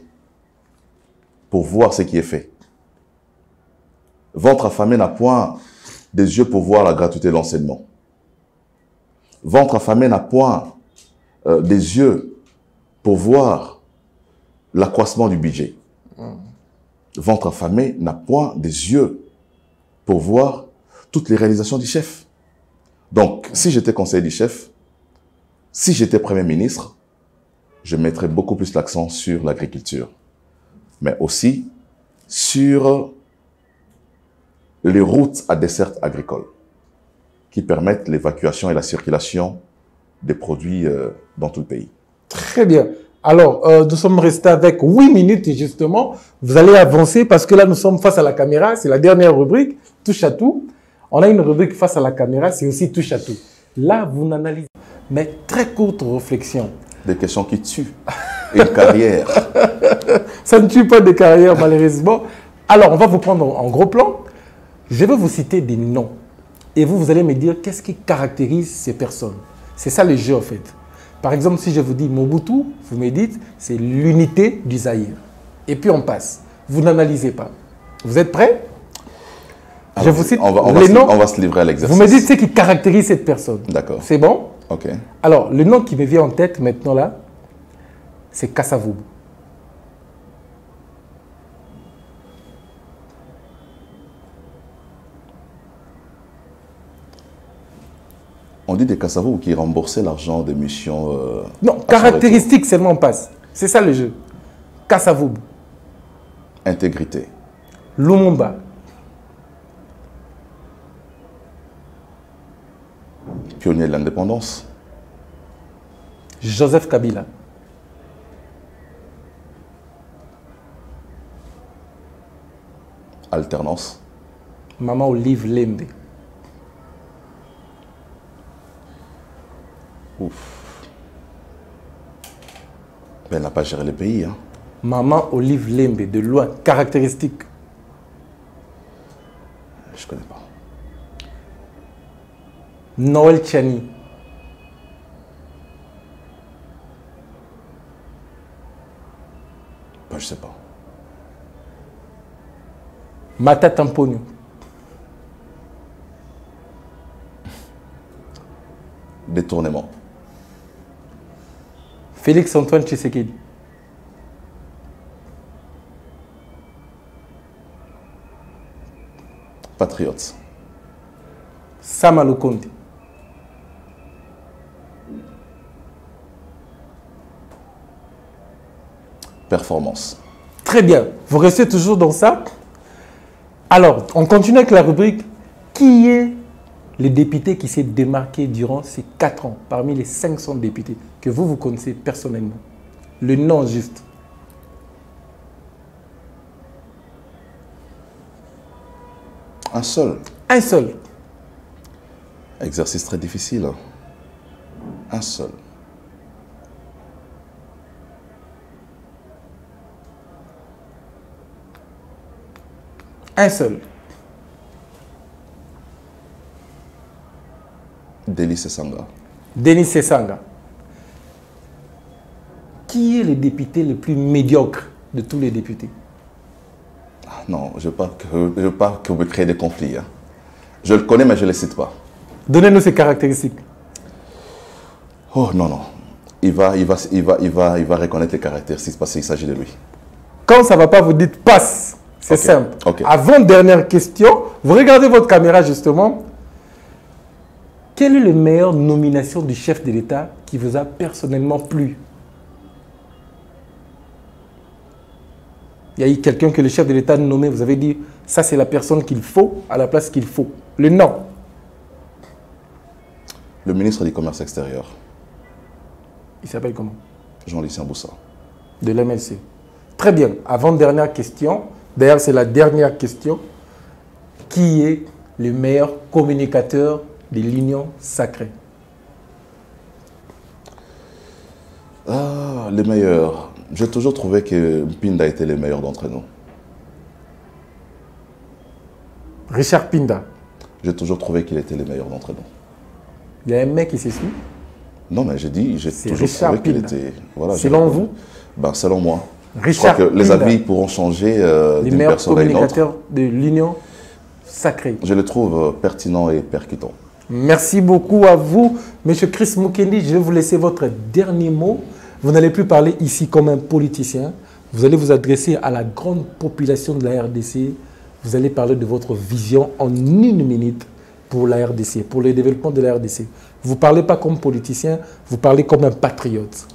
Pour voir ce qui est fait. Ventre affamé n'a point des yeux pour voir la gratuité de l'enseignement. Ventre affamé n'a point des yeux pour voir l'accroissement du budget. Ventre affamé n'a point des yeux pour voir toutes les réalisations du chef. Donc, si j'étais conseiller du chef, si j'étais Premier ministre, je mettrais beaucoup plus l'accent sur l'agriculture, mais aussi sur les routes à desserte agricole qui permettent l'évacuation et la circulation des produits dans tout le pays. Très bien. Alors, nous sommes restés avec 8 minutes et justement, vous allez avancer parce que là, nous sommes face à la caméra. C'est la dernière rubrique, touche à tout. On a une rubrique face à la caméra, c'est aussi touche à tout. Là, vous n'analysez pas. Mais très courte réflexion. Des questions qui tuent une carrière. Ça ne tue pas de carrière, malheureusement. Alors, on va vous prendre en gros plan. Je vais vous citer des noms. Et vous allez me dire qu'est-ce qui caractérise ces personnes. C'est ça le jeu, en fait. Par exemple, si je vous dis Mobutu, vous me dites c'est l'unité du Zaïre. Et puis on passe. Vous n'analysez pas. Vous êtes prêts? Alors, je vous cite les noms. On va se livrer à l'exercice. Vous me dites ce qui caractérise cette personne. D'accord. C'est bon? Ok. Alors, le nom qui me vient en tête maintenant là, c'est Kassavoub. On dit des Kassavoub qui remboursaient l'argent des missions... non, caractéristiques seulement on passe. C'est ça le jeu. Kassavoub. Intégrité. Lumumba. Pionnier de l'indépendance. Joseph Kabila. Alternance. Maman Olive Lembe. Ouf. Ben, elle n'a pas géré le pays. Hein. Maman Olive Lembe, de loin, caractéristique. Je ne connais pas. Noël Tchani. Ben, je ne sais pas. Mata Tamponio. Détournement. Félix Antoine Tshisekedi. Patriote. Sama Lukonde. Performance. Très bien. Vous restez toujours dans ça. Alors, on continue avec la rubrique. Qui est le député qui s'est démarqué durant ces 4 ans, parmi les 500 députés que vous connaissez personnellement? Le nom juste. Un seul. Un seul. Exercice très difficile. Un seul. Un seul. Denis Sesanga. Denis Sesanga. Qui est le député le plus médiocre de tous les députés? Non, je ne veux pas que vous créez des conflits. Hein. Je le connais, mais je ne le cite pas. Donnez-nous ses caractéristiques. Oh non, non. Il va reconnaître les caractéristiques parce qu'il s'agit de lui. Quand ça ne va pas, vous dites passe. C'est simple. Okay. Avant-dernière question, vous regardez votre caméra justement. Quelle est la meilleure nomination du chef de l'État qui vous a personnellement plu? Il y a eu quelqu'un que le chef de l'État a nommé, vous avez dit, ça c'est la personne qu'il faut à la place qu'il faut. Le nom? Le ministre du Commerce extérieur. Il s'appelle comment? Jean-Lucien Boussa. De l'MLC. Très bien. Avant-dernière question. D'ailleurs, c'est la dernière question. Qui est le meilleur communicateur de l'Union sacrée? Ah, les meilleurs. J'ai toujours trouvé que Mpinda était le meilleur d'entre nous. Richard Pinda. J'ai toujours trouvé qu'il était le meilleur d'entre nous. Il y a un mec qui s'essuie. Non, mais j'ai toujours Richard trouvé qu'il Pinda. était... Voilà, Selon vous? Ben, selon moi. Richard Je crois que les Pinda, avis pourront changer les d'une meilleurs personne à une autre. communicateurs de l'Union sacrée. Je le trouve pertinent et percutant. Merci beaucoup à vous, Monsieur Chris Mukendi. Je vais vous laisser votre dernier mot. Vous n'allez plus parler ici comme un politicien. Vous allez vous adresser à la grande population de la RDC. Vous allez parler de votre vision en 1 minute pour la RDC, pour le développement de la RDC. Vous ne parlez pas comme politicien, vous parlez comme un patriote.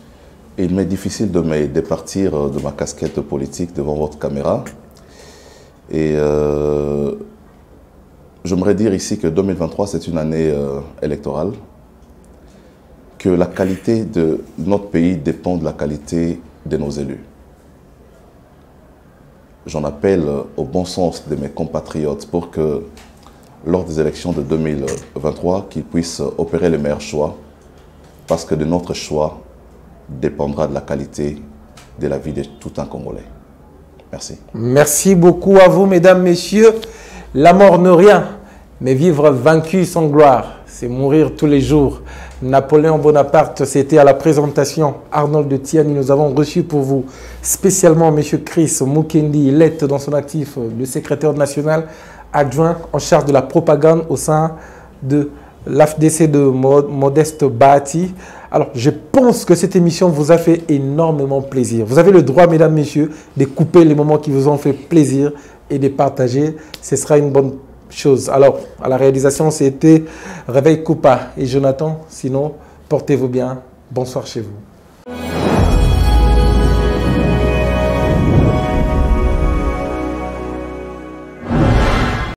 Il m'est difficile de me départir de ma casquette politique devant votre caméra. Et j'aimerais dire ici que 2023, c'est une année électorale, que la qualité de notre pays dépend de la qualité de nos élus. J'en appelle au bon sens de mes compatriotes pour que, lors des élections de 2023, qu'ils puissent opérer les meilleurs choix, parce que de notre choix dépendra de la qualité de la vie de tout un Congolais. Merci. Merci beaucoup à vous, mesdames, messieurs. La mort ne rien, mais vivre vaincu sans gloire, c'est mourir tous les jours. Napoléon Bonaparte, c'était à la présentation. Arnold de Tiani, nous avons reçu pour vous spécialement M. Chris Mukendi. Il est dans son actif le secrétaire national adjoint en charge de la propagande au sein de l'AFDC de Modeste Bahati. Alors, je pense que cette émission vous a fait énormément plaisir. Vous avez le droit, mesdames, messieurs, de couper les moments qui vous ont fait plaisir et de partager. Ce sera une bonne chose. Alors, à la réalisation, c'était Réveil Coupa et Jonathan. Sinon, portez-vous bien. Bonsoir chez vous.